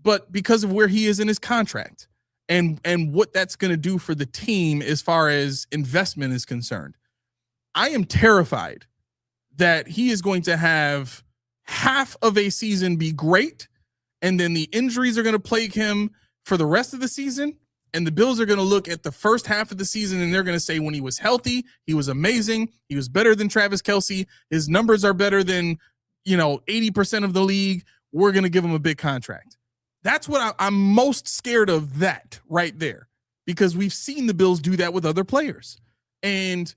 but because of where he is in his contract and what that's going to do for the team as far as investment is concerned. I am terrified that he is going to have half of a season be great and then the injuries are going to plague him for the rest of the season. And the Bills are going to look at the first half of the season, and they're going to say when he was healthy, he was amazing. He was better than Travis Kelce. His numbers are better than, 80% of the league. We're going to give him a big contract. That's what I'm most scared of, that right there, because we've seen the Bills do that with other players. And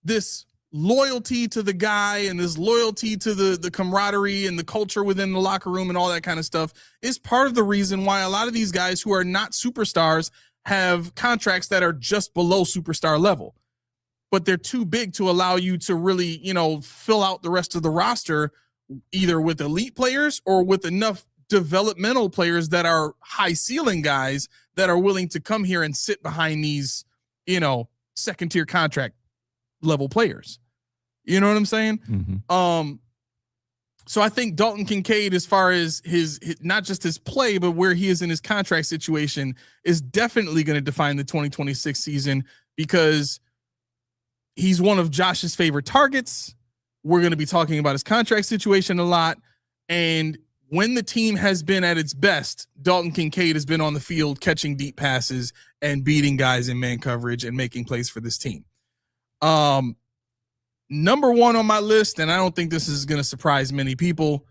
this loyalty to the guy and this loyalty to the camaraderie and the culture within the locker room and all that kind of stuff is part of the reason why a lot of these guys who are not superstars have contracts that are just below superstar level, but they're too big to allow you to really, fill out the rest of the roster, either with elite players or with enough developmental players that are high ceiling guys that are willing to come here and sit behind these, second tier contract level players. You know what I'm saying? Mm-hmm. So I think Dalton Kincaid, as far as his not just his play, but where he is in his contract situation, is definitely going to define the 2026 season, because he's one of Josh's favorite targets. We're going to be talking about his contract situation a lot. And when the team has been at its best, Dalton Kincaid has been on the field catching deep passes and beating guys in man coverage and making plays for this team. Number one on my list, and I don't think this is going to surprise many people,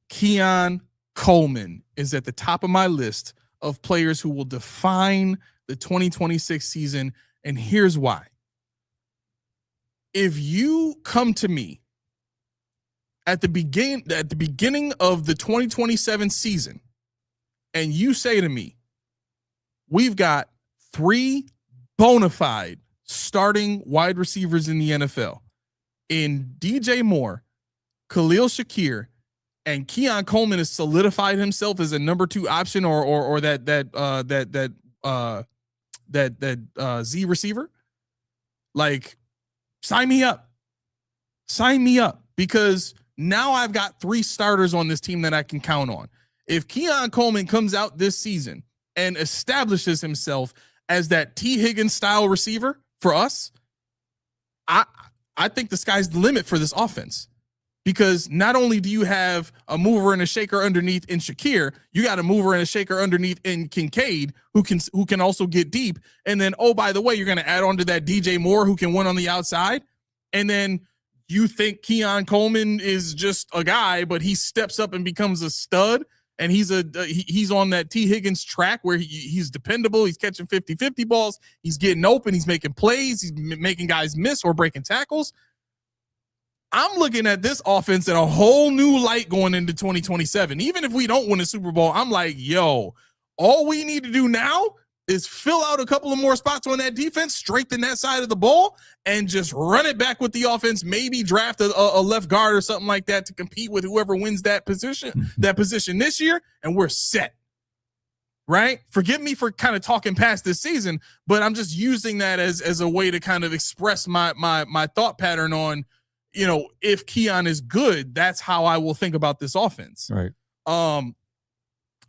Keon Coleman is at the top of my list of players who will define the 2026 season, and here's why. If you come to me at the beginning of the 2027 season and you say to me, we've got 3 bona fide starting wide receivers in the NFL in DJ Moore, Khalil Shakir, and Keon Coleman has solidified himself as a number 2 option or that Z receiver, like, sign me up, because now I've got 3 starters on this team that I can count on. If Keon Coleman comes out this season and establishes himself as that T. Higgins style receiver for us, I think the sky's the limit for this offense, because not only do you have a mover and a shaker underneath in Shakir, you got a mover and a shaker underneath in Kincaid who can also get deep. And then, oh, by the way, you're going to add on to that DJ Moore who can win on the outside. And then you think Keon Coleman is just a guy, but he steps up and becomes a stud. And he's on that T. Higgins track where he's dependable. He's catching 50-50 balls. He's getting open. He's making plays. He's making guys miss or breaking tackles. I'm looking at this offense in a whole new light going into 2027. Even if we don't win a Super Bowl, I'm like, yo, all we need to do now is fill out a couple of more spots on that defense, strengthen that side of the ball, and just run it back with the offense. Maybe draft a left guard or something like that to compete with whoever wins that position this year, and we're set. Right? Forgive me for kind of talking past this season, but I'm just using that as a way to kind of express my thought pattern on, if Keon is good, that's how I will think about this offense. Right.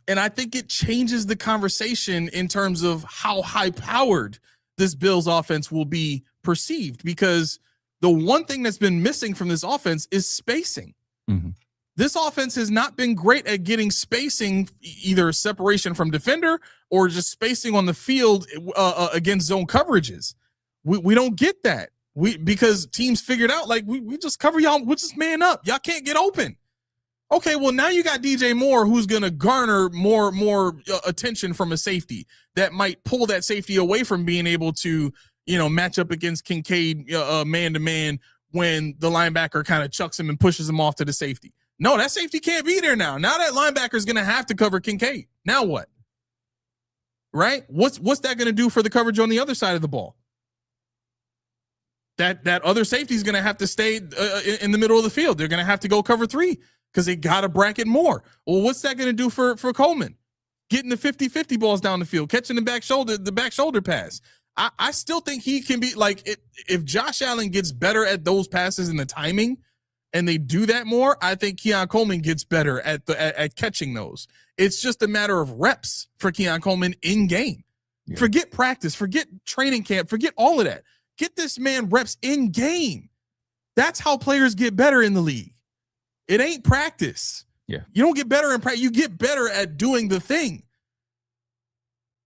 And I think it changes the conversation in terms of how high-powered this Bills offense will be perceived, because the one thing that's been missing from this offense is spacing. Mm-hmm. This offense has not been great at getting spacing, either separation from defender or just spacing on the field against zone coverages. We don't get that. Because teams figured out, like, we just cover y'all, we'll just man up. Y'all can't get open. Okay, well, now you got DJ Moore, who's going to garner more attention from a safety that might pull that safety away from being able to, match up against Kincaid man-to-man when the linebacker kind of chucks him and pushes him off to the safety. No, that safety can't be there now. Now that linebacker is going to have to cover Kincaid. Now what? Right? What's that going to do for the coverage on the other side of the ball? That other safety is going to have to stay in the middle of the field. They're going to have to go cover 3 because they got to bracket more. Well, what's that going to do for Coleman? Getting the 50-50 balls down the field, catching the back shoulder pass. I still think he can be like, if Josh Allen gets better at those passes and the timing, and they do that more, I think Keon Coleman gets better at catching those. It's just a matter of reps for Keon Coleman in game. Yeah. Forget practice, forget training camp, forget all of that. Get this man reps in game. That's how players get better in the league. It ain't practice. Yeah. You don't get better in practice. You get better at doing the thing.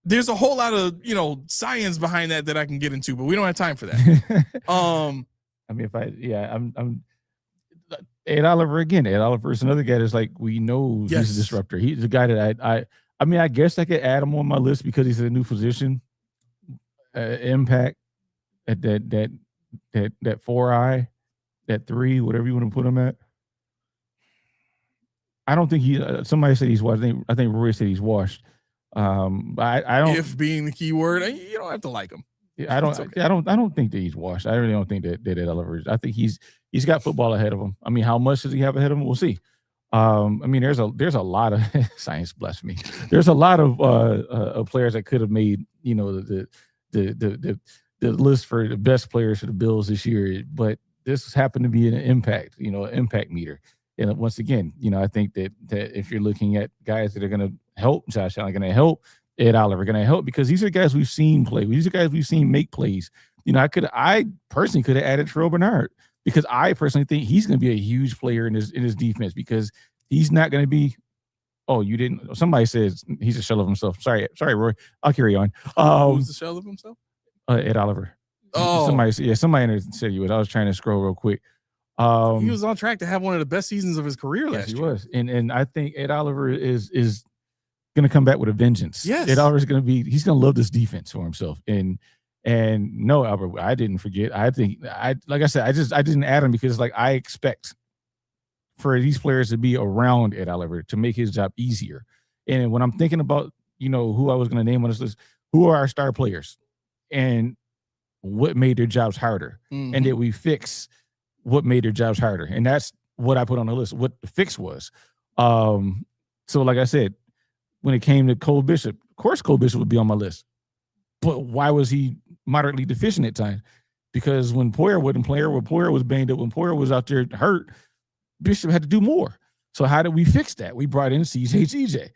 There's a whole lot of, science behind that I can get into, but we don't have time for that. I mean, I'm Ed Oliver again. Ed Oliver is another guy that's like, we know he's a disruptor. He's the guy that I guess I could add him on my list because he's a new position, impact at that 4-eye, that 3, whatever you want to put him at. I don't think somebody said he's washed. I think Roy said he's washed. I don't. If being the key word, you don't have to like him. I don't. Okay. I don't think that he's washed. I really don't think that Ed Oliver is. I think he's got football ahead of him. I mean, how much does he have ahead of him? We'll see. I mean, there's a lot of science. Bless me. There's a lot of players that could have made the list for the best players for the Bills this year, but this happened to be an impact meter. And once again, I think that if you're looking at guys that are going to help, Josh Allen going to help, Ed Oliver going to help, because these are guys we've seen play. These are guys we've seen make plays. I personally could have added Terrell Bernard, because I personally think he's going to be a huge player in his defense, because he's not going to be. Oh, you didn't. Somebody says he's a shell of himself. Sorry, Roy. I'll carry on. Who's the shell of himself? Ed Oliver. Oh, somebody said he was. I was trying to scroll real quick. He was on track to have one of the best seasons of his career last year. He was, and I think Ed Oliver is going to come back with a vengeance. Yes, Ed Oliver is going to be. He's going to love this defense for himself. And no, Albert, I didn't forget. I think like I said, I didn't add him because I expect for these players to be around Ed Oliver to make his job easier. And when I'm thinking about who I was going to name on this list, who are our star players, and what made their jobs harder, and did we fix what made their jobs harder? And that's what I put on the list, what the fix was. So like I said, when it came to Cole Bishop, of course Cole Bishop would be on my list. But why was he moderately deficient at times? Because when Poyer wasn't playing, when Poyer was banged up, when Poyer was out there hurt, Bishop had to do more. So how did we fix that? We brought in CJ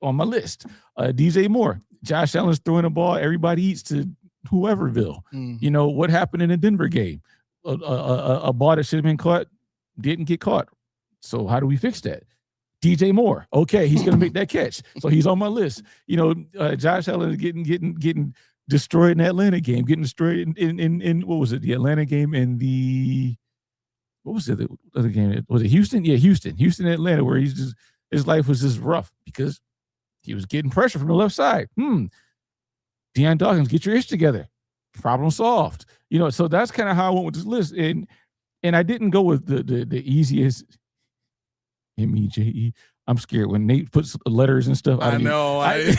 on my list. DJ Moore. Josh Allen's throwing the ball. Everybody eats to whoeverville. What happened in the Denver game? A ball that should have been caught didn't get caught. So how do we fix that? DJ Moore. Okay, he's going to make that catch. So he's on my list. Josh Allen is getting destroyed in the Atlanta game, getting destroyed in what was it? The Atlanta game and what was it? The other game? Was it Houston? Yeah, Houston, Atlanta, where his life was just rough because he was getting pressure from the left side. Deion Dawkins, get your ish together. Problem solved. So that's kind of how I went with this list. And I didn't go with the easiest MEJE. I'm scared when Nate puts letters and stuff. I'm like, I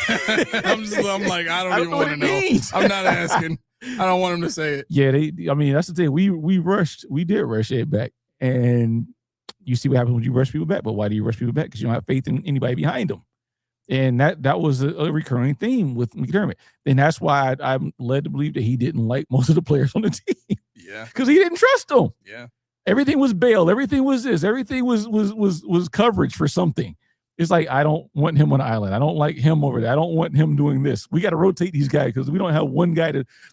don't even want to know. I'm not asking. I don't want him to say it. Yeah, that's the thing. We did rush Ed back. And you see what happens when you rush people back. But why do you rush people back? Because you don't have faith in anybody behind them. And that was a recurring theme with McDermott. And that's why I'm led to believe that he didn't like most of the players on the team. Yeah. Because he didn't trust them. Yeah. Everything was bail. Everything was this. Everything was coverage for something. It's like, I don't want him on the island. I don't like him over there. I don't want him doing this. We got to rotate these guys because we don't have one guy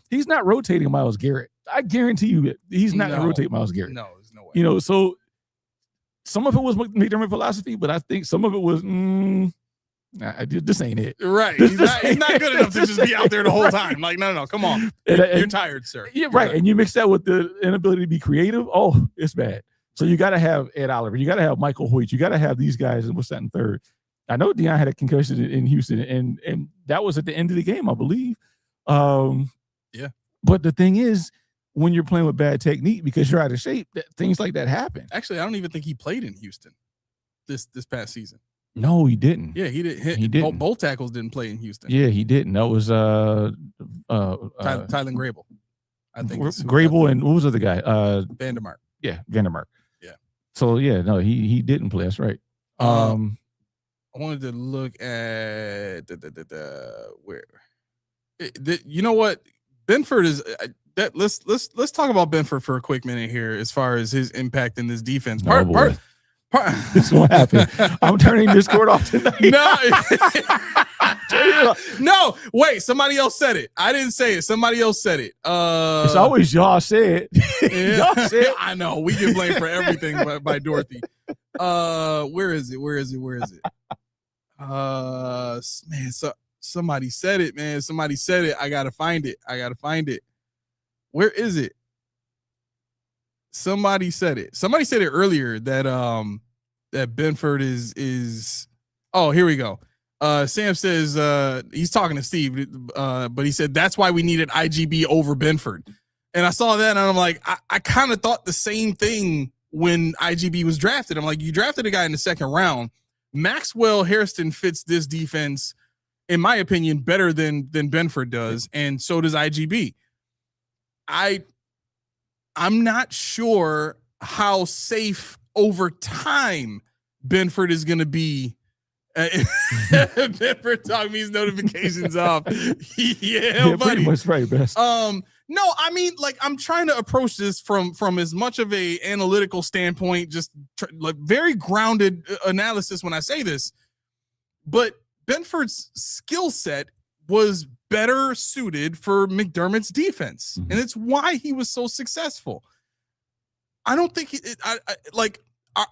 he's not rotating Myles Garrett. I guarantee you he's not going to rotate Myles Garrett. No, there's no way. So some of it was McDermott philosophy, but I think some of it was, this ain't it. Right. He's not good enough to just be out there the whole time. Like, no, come on. You're tired, sir. Yeah, right. And you mix that with the inability to be creative. Oh, it's bad. So you got to have Ed Oliver. You got to have Michael Hoyt. You got to have these guys. And what's that in third? I know Deion had a concussion in Houston, and that was at the end of the game, I believe. Yeah. But the thing is, when you're playing with bad technique because you're out of shape, things like that happen. Actually, I don't even think he played in Houston this past season. No, he didn't. Yeah, he didn't. He didn't. Both tackles didn't play in Houston. Yeah, he didn't. That was Tylen Grable. I think Grable and what was the other guy? Vandermark. Yeah, Vandermark. Yeah. So yeah, no, he didn't play. That's right. I wanted to look at where. You know what? Benford is that. Let's talk about Benford for a quick minute here, as far as his impact in this defense. This is what happened. I'm turning Discord off tonight. No, wait. Somebody else said it. I didn't say it. Somebody else said it. It's always y'all said. Yeah. Y'all said. I know. We get blamed for everything by Dorothy. Where is it? Man, so somebody said it, man. Somebody said it. I gotta find it. Where is it? Somebody said it. Somebody said it earlier that that Benford is. Oh, here we go. Sam says he's talking to Steve, but he said that's why we needed IGB over Benford. And I saw that and I'm like, I kind of thought the same thing when IGB was drafted. I'm like, you drafted a guy in the second round. Maxwell Hairston fits this defense, in my opinion, better than Benford does, and so does IGB. I'm not sure how safe over time Benford is going to be. Benford talking these notifications off. Yeah, buddy. Pretty much right, best. No, I mean, like, I'm trying to approach this from as much of a analytical standpoint, just like very grounded analysis when I say this. But Benford's skill set was better suited for McDermott's defense, and it's why he was so successful. I don't think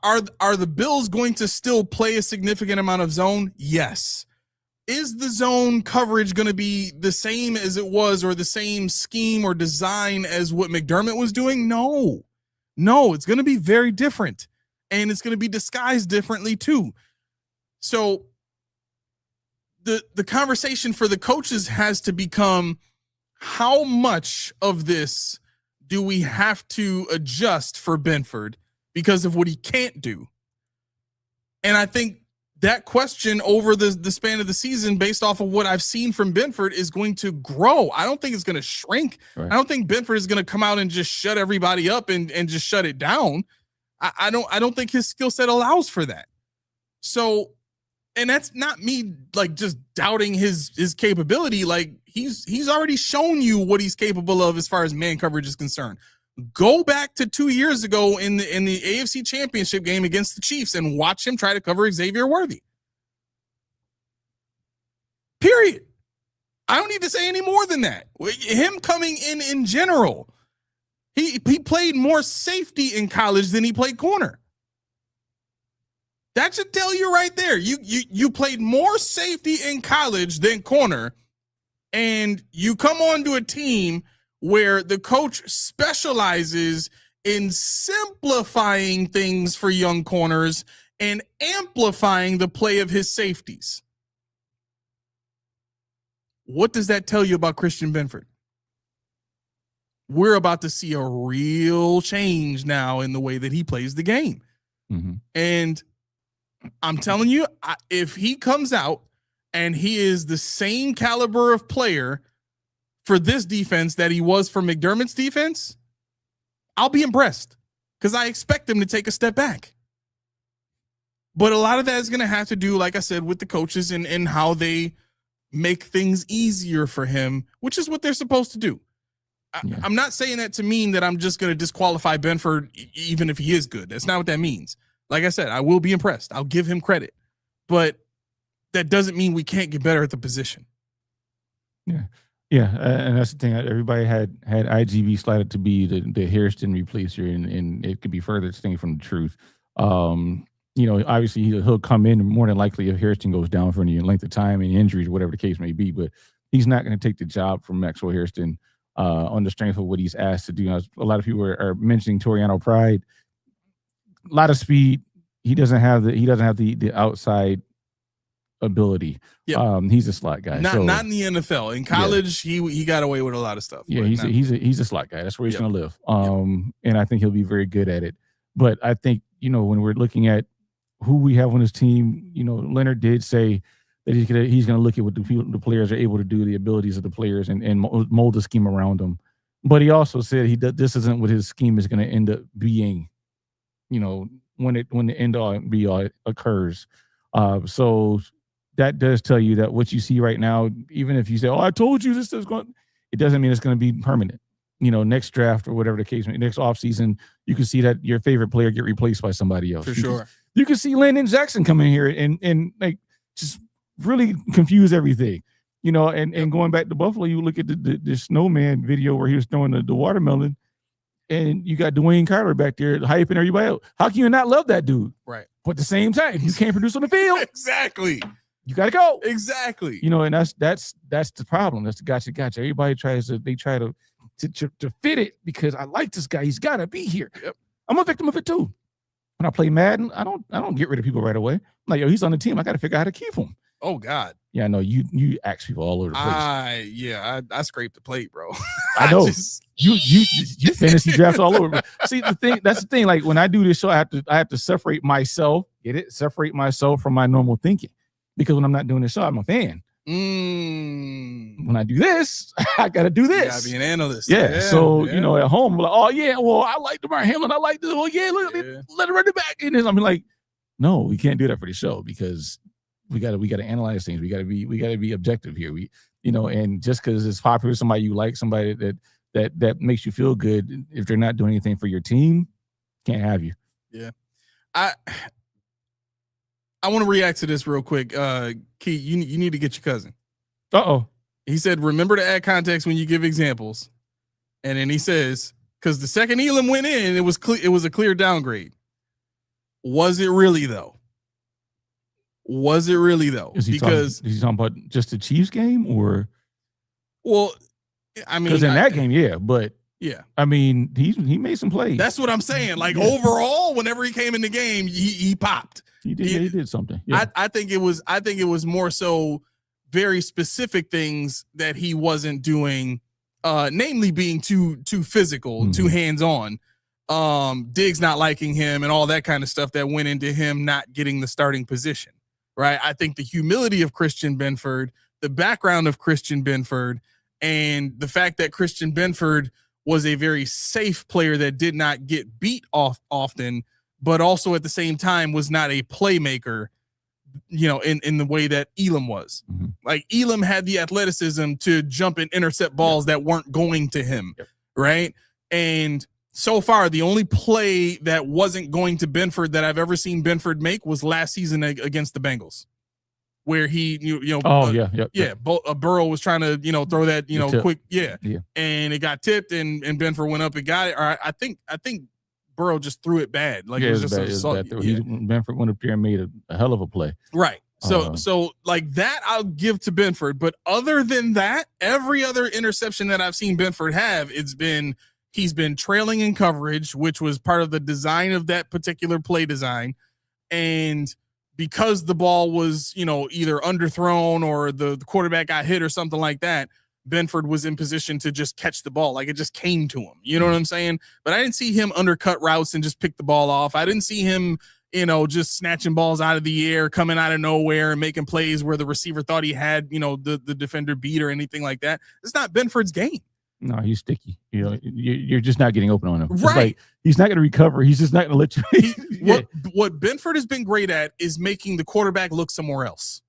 are the Bills going to still play a significant amount of zone? Yes. Is the zone coverage going to be the same as it was, or the same scheme or design as what McDermott was doing? No, it's going to be very different, and it's going to be disguised differently too. So the conversation for the coaches has to become, how much of this do we have to adjust for Benford because of what he can't do? And I think that question over the span of the season, based off of what I've seen from Benford, is going to grow. I don't think it's going to shrink. Right. I don't think Benford is going to come out and just shut everybody up and just shut it down. I don't think his skill set allows for that. So, and that's not me like just doubting his capability. Like he's already shown you what he's capable of as far as man coverage is concerned. Go back to 2 years ago in the AFC Championship game against the Chiefs and watch him try to cover Xavier Worthy. Period. I don't need to say any more than that. Him coming in general, he played more safety in college than he played corner. That should tell you right there. You played more safety in college than corner, and you come on to a team where the coach specializes in simplifying things for young corners and amplifying the play of his safeties. What does that tell you about Christian Benford? We're about to see a real change now in the way that he plays the game. And I'm telling you, if he comes out and he is the same caliber of player for this defense that he was for McDermott's defense, I'll be impressed, because I expect him to take a step back. But a lot of that is going to have to do, like I said, with the coaches and how they make things easier for him, which is what they're supposed to do. I'm not saying that to mean that I'm just going to disqualify Benford even if he is good. That's not what that means. Like I said, I will be impressed. I'll give him credit. But that doesn't mean we can't get better at the position. Yeah, and that's the thing. Everybody had IGB slotted to be the Hairston replacer, and it could be further distinct from the truth. Obviously he'll come in more than likely if Hairston goes down for any length of time, any injuries, whatever the case may be. But he's not going to take the job from Maxwell Hairston on the strength of what he's asked to do. A lot of people are mentioning Toriano Pride. A lot of speed. He doesn't have the outside ability. He's a slot guy. Not in the NFL. In college, he got away with a lot of stuff. Yeah, he's a slot guy. That's where he's going to live. And I think he'll be very good at it. But I think, when we're looking at who we have on his team, Leonard did say that he's going to look at what the players are able to do, the abilities of the players, and mold the scheme around them. But he also said this isn't what his scheme is going to end up being, when the end all be all occurs. So that does tell you that what you see right now, even if you say, "Oh, I told you this is going," it doesn't mean it's going to be permanent. Next draft or whatever the case may be, next offseason, you can see that your favorite player get replaced by somebody else. For sure. You can see Landon Jackson come in here and like just really confuse everything. And going back to Buffalo, you look at the snowman video where he was throwing the watermelon. and you got Dwayne Carter back there hyping everybody out. How can you not love that dude? Right. But at the same time, if you can't produce on the field, exactly, you got to go. Exactly. You know, and that's the problem. That's the gotcha. Everybody try to fit it because I like this guy. He's got to be here. Yep. I'm a victim of it too. When I play Madden, I don't get rid of people right away. I'm like, yo, he's on the team. I got to figure out how to keep him. Oh God. Yeah, I know you ax people all over the place. I scraped the plate, bro. I know. You fantasy drafts all over. See, that's the thing. Like when I do this show, I have to separate myself. Get it? Separate myself from my normal thinking. Because when I'm not doing this show, I'm a fan. When I do this, I got to do this. You gotta be an analyst. Yeah. So, you know, at home, I'm like, oh, yeah, well, I like DeMar Hamlin. I like this. Oh, yeah, let it run it back. And then I'm like, no, we can't do that for the show because we got to analyze things. We got to be objective here. And just because it's popular, somebody you like, somebody that makes you feel good, if they're not doing anything for your team, can't have you. Yeah. I want to react to this real quick. Key, you need to get your cousin. Uh-oh. He said, remember to add context when you give examples. And then he says, because the second Elam went in, it was a clear downgrade. Was it really though? Is he talking about just the Chiefs game or? Well, I mean, because in that game, yeah, but yeah, I mean, he made some plays. That's what I'm saying. Like overall, whenever he came in the game, he popped. He did something. Yeah. I think it was more so very specific things that he wasn't doing, namely being too physical, too hands-on. Diggs not liking him and all that kind of stuff that went into him not getting the starting position. Right. I think the humility of Christian Benford, the background of Christian Benford, and the fact that Christian Benford was a very safe player that did not get beat off often, but also at the same time was not a playmaker, in the way that Elam was. Mm-hmm. Like Elam had the athleticism to jump and intercept balls that weren't going to him. Yep. Right. And so far, the only play that wasn't going to Benford that I've ever seen Benford make was last season against the Bengals, where he, Burrow was trying to, throw that, quick, and it got tipped, and Benford went up and got it. Or I think Burrow just threw it bad. Like it was just bad. Benford went up there and made a hell of a play. Right. So like that, I'll give to Benford. But other than that, every other interception that I've seen Benford have, he's been trailing in coverage, which was part of the design of that particular play design. And because the ball was, either underthrown or the quarterback got hit or something like that, Benford was in position to just catch the ball. Like it just came to him. You know what I'm saying? But I didn't see him undercut routes and just pick the ball off. I didn't see him, just snatching balls out of the air, coming out of nowhere and making plays where the receiver thought he had, the defender beat or anything like that. It's not Benford's game. No, he's sticky. You're just not getting open on him. Right. Like, he's not going to recover. He's just not going to let you. What Benford has been great at is making the quarterback look somewhere else.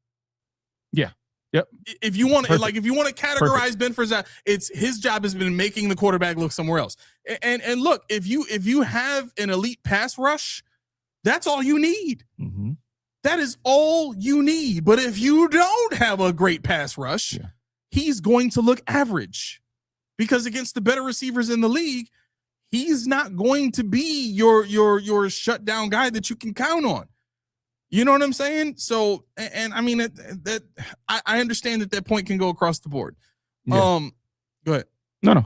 Yeah. Yep. If you want to categorize Benford's, it's his job has been making the quarterback look somewhere else. And look, if you have an elite pass rush, that's all you need. Mm-hmm. That is all you need. But if you don't have a great pass rush, he's going to look average. Because against the better receivers in the league, he's not going to be your shutdown guy that you can count on. You know what I'm saying? So, and I mean that I understand that point can go across the board. Yeah. Go ahead. No.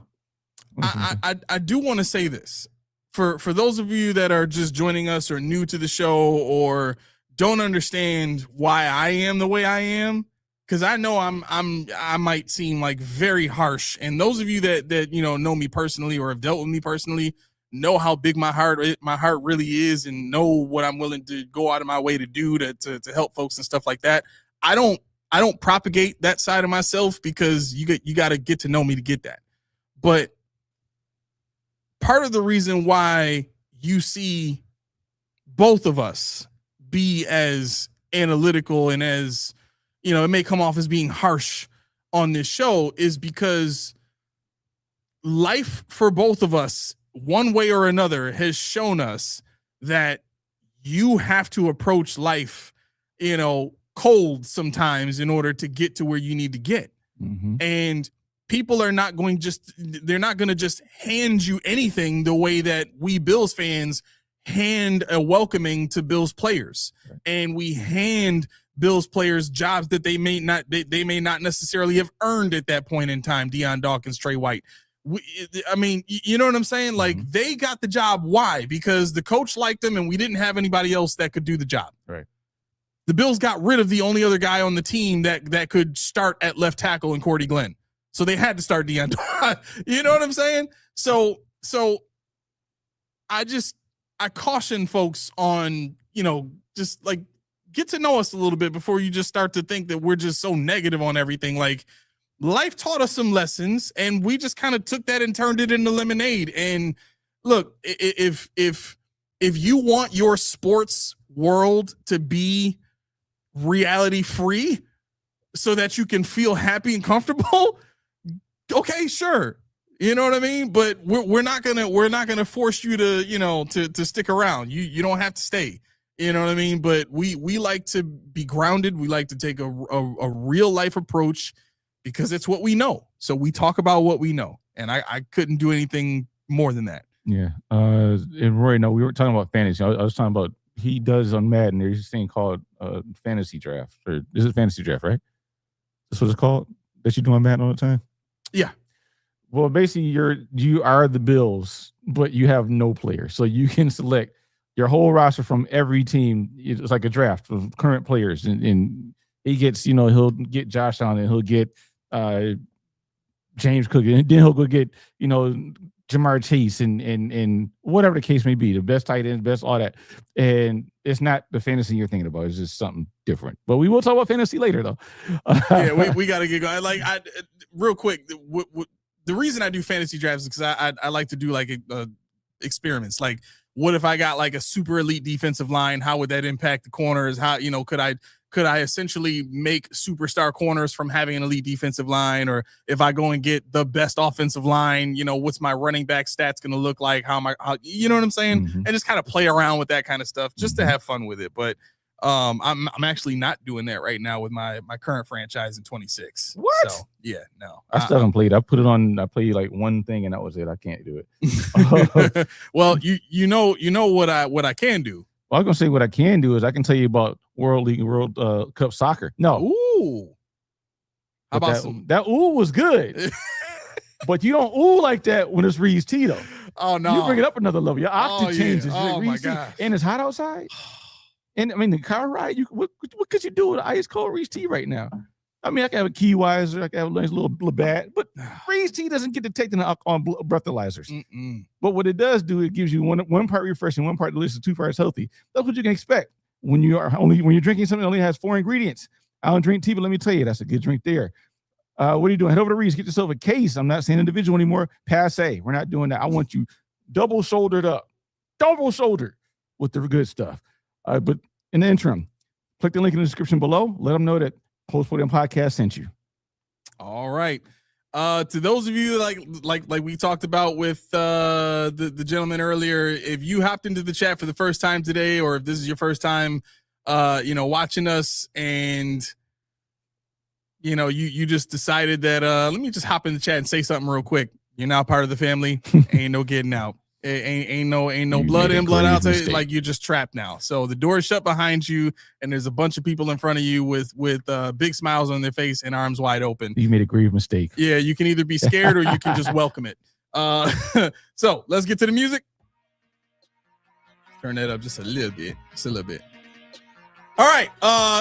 I do want to say this for those of you that are just joining us or new to the show or don't understand why I am the way I am. Because I know I might seem like very harsh, and those of you that know me personally or have dealt with me personally know how big my heart really is, and know what I'm willing to go out of my way to do to help folks and stuff like that. I don't propagate that side of myself because you got to get to know me to get that. But part of the reason why you see both of us be as analytical and as it may come off as being harsh on this show is because life for both of us, one way or another, has shown us that you have to approach life, cold sometimes in order to get to where you need to get. Mm-hmm. And people are not going they're not going to just hand you anything the way that we Bills fans hand a welcoming to Bills players. Right. And we hand Bills players jobs that they may not necessarily have earned at that point in time. Deion Dawkins, Trey White. I mean, you know what I'm saying? Like, they got the job. Why? Because the coach liked them and we didn't have anybody else that could do the job. Right. The Bills got rid of the only other guy on the team that could start at left tackle in Cordy Glenn. So they had to start Deion. You know what I'm saying? So I caution folks on, just like, get to know us a little bit before you just start to think that we're just so negative on everything. Like, life taught us some lessons and we just kind of took that and turned it into lemonade. And look, if you want your sports world to be reality free so that you can feel happy and comfortable, okay, sure. You know what I mean? But we're not gonna force you to stick around. You don't have to stay. You know what I mean? But we like to be grounded. We like to take a real life approach because it's what we know. So we talk about what we know. And I couldn't do anything more than that. Yeah. And Roy, no, we were talking about fantasy. I was talking about, he does on Madden, there's this thing called fantasy draft. Or this is fantasy draft, right? That's what it's called? That you do on Madden all the time? Yeah. Well, basically you are the Bills, but you have no players. So you can select your whole roster from every team. It's like a draft of current players. And he gets, he'll get Josh Allen and he'll get James Cook. And then he'll go get, Jamar Chase and whatever the case may be, the best tight end, best all that. And it's not the fantasy you're thinking about. It's just something different. But we will talk about fantasy later, though. Yeah, we got to get going. Like, real quick, the reason I do fantasy drafts is because I like to do like experiments. Like, what if I got like a super elite defensive line? How would that impact the corners? How, could I essentially make superstar corners from having an elite defensive line? Or if I go and get the best offensive line, what's my running back stats going to look like? How you know what I'm saying? Mm-hmm. And just kind of play around with that kind of stuff just to have fun with it. But I'm actually not doing that right now with my current franchise in 26. What? So yeah, no. I still haven't played. I played like one thing and that was it. I can't do it. Well, you know what I can do. Well, I was gonna say what I can do is I can tell you about World League, World Cup soccer. No. Ooh. How about that ooh was good. But you don't ooh like that when it's Reed's tea though. Oh no. You bring it up another level. Your octave changes. Oh my God. And it's hot outside. And I mean, the car ride, what could you do with ice cold Reed's tea right now? I mean, I can have a key wiser, I can have a nice little bat, but Reed's tea doesn't get detected on breathalyzers. Mm-mm. But what it does do, it gives you one part refreshing, one part delicious, two parts healthy. That's what you can expect when you're drinking something that only has 4 ingredients. I don't drink tea, but let me tell you, that's a good drink there. What are you doing? Head over to Reed's, get yourself a case. I'm not saying individual anymore. Passe. We're not doing that. I want you double-shouldered with the good stuff. But in the interim, click the link in the description below. Let them know that Post Podium Podcast sent you. All right. To those of you like we talked about with the gentleman earlier, if you hopped into the chat for the first time today, or if this is your first time, watching us, and you just decided that let me just hop in the chat and say something real quick. You're now part of the family. Ain't no getting out. Ain't no blood in, blood out. Like, you're just trapped now. So the door is shut behind you, and there's a bunch of people in front of you with big smiles on their face and arms wide open. You made a grave mistake. Yeah, you can either be scared or you can just welcome it. So let's get to the music. Turn that up just a little bit. All right.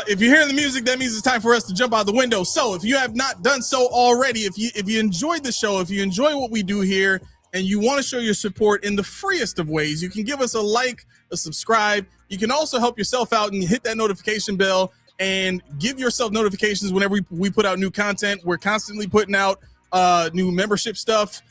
If you're hearing the music, that means it's time for us to jump out the window. So if you have not done so already, if you enjoyed the show, if you enjoy what we do here, and you want to show your support in the freest of ways, you can give us a like, a subscribe. You can also help yourself out and hit that notification bell and give yourself notifications whenever we put out new content. We're constantly putting out new membership stuff.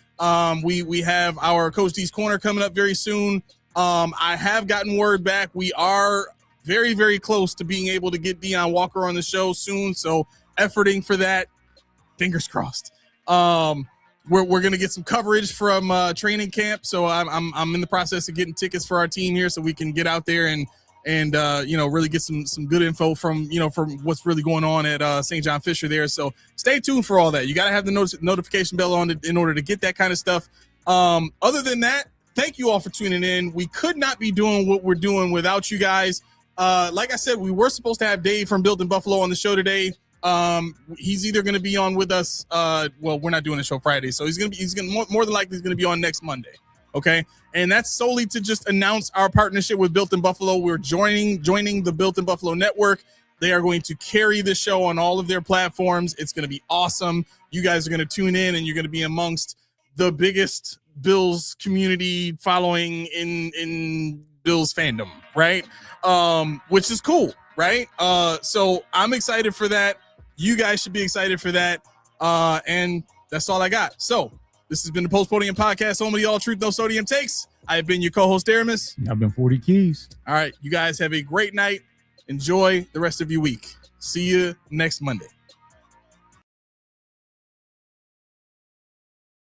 We have our Coach D's Corner coming up very soon. I have gotten word back. We are very, very close to being able to get Deion Walker on the show soon. So efforting for that. Fingers crossed. We're gonna get some coverage from training camp, so I'm in the process of getting tickets for our team here, so we can get out there and and really get some good info from what's really going on at St. John Fisher there. So stay tuned for all that. You got to have the notification bell on in order to get that kind of stuff. Other than that, thank you all for tuning in. We could not be doing what we're doing without you guys. Like I said, we were supposed to have Dave from Built in Buffalo on the show today. He's either going to be on with us. Well, we're not doing the show Friday, so he's going to more than likely he's going to be on next Monday. Okay. And that's solely to just announce our partnership with Built in Buffalo. We're joining the Built in Buffalo network. They are going to carry the show on all of their platforms. It's going to be awesome. You guys are going to tune in and you're going to be amongst the biggest Bills community following in Bills fandom, right? Which is cool, right? So I'm excited for that. You guys should be excited for that. And that's all I got. So this has been the Post Podium Podcast, home of the All Truth, No Sodium Takes. I have been your co-host, Aramis. I've been 40 Keys. All right, you guys have a great night. Enjoy the rest of your week. See you next Monday.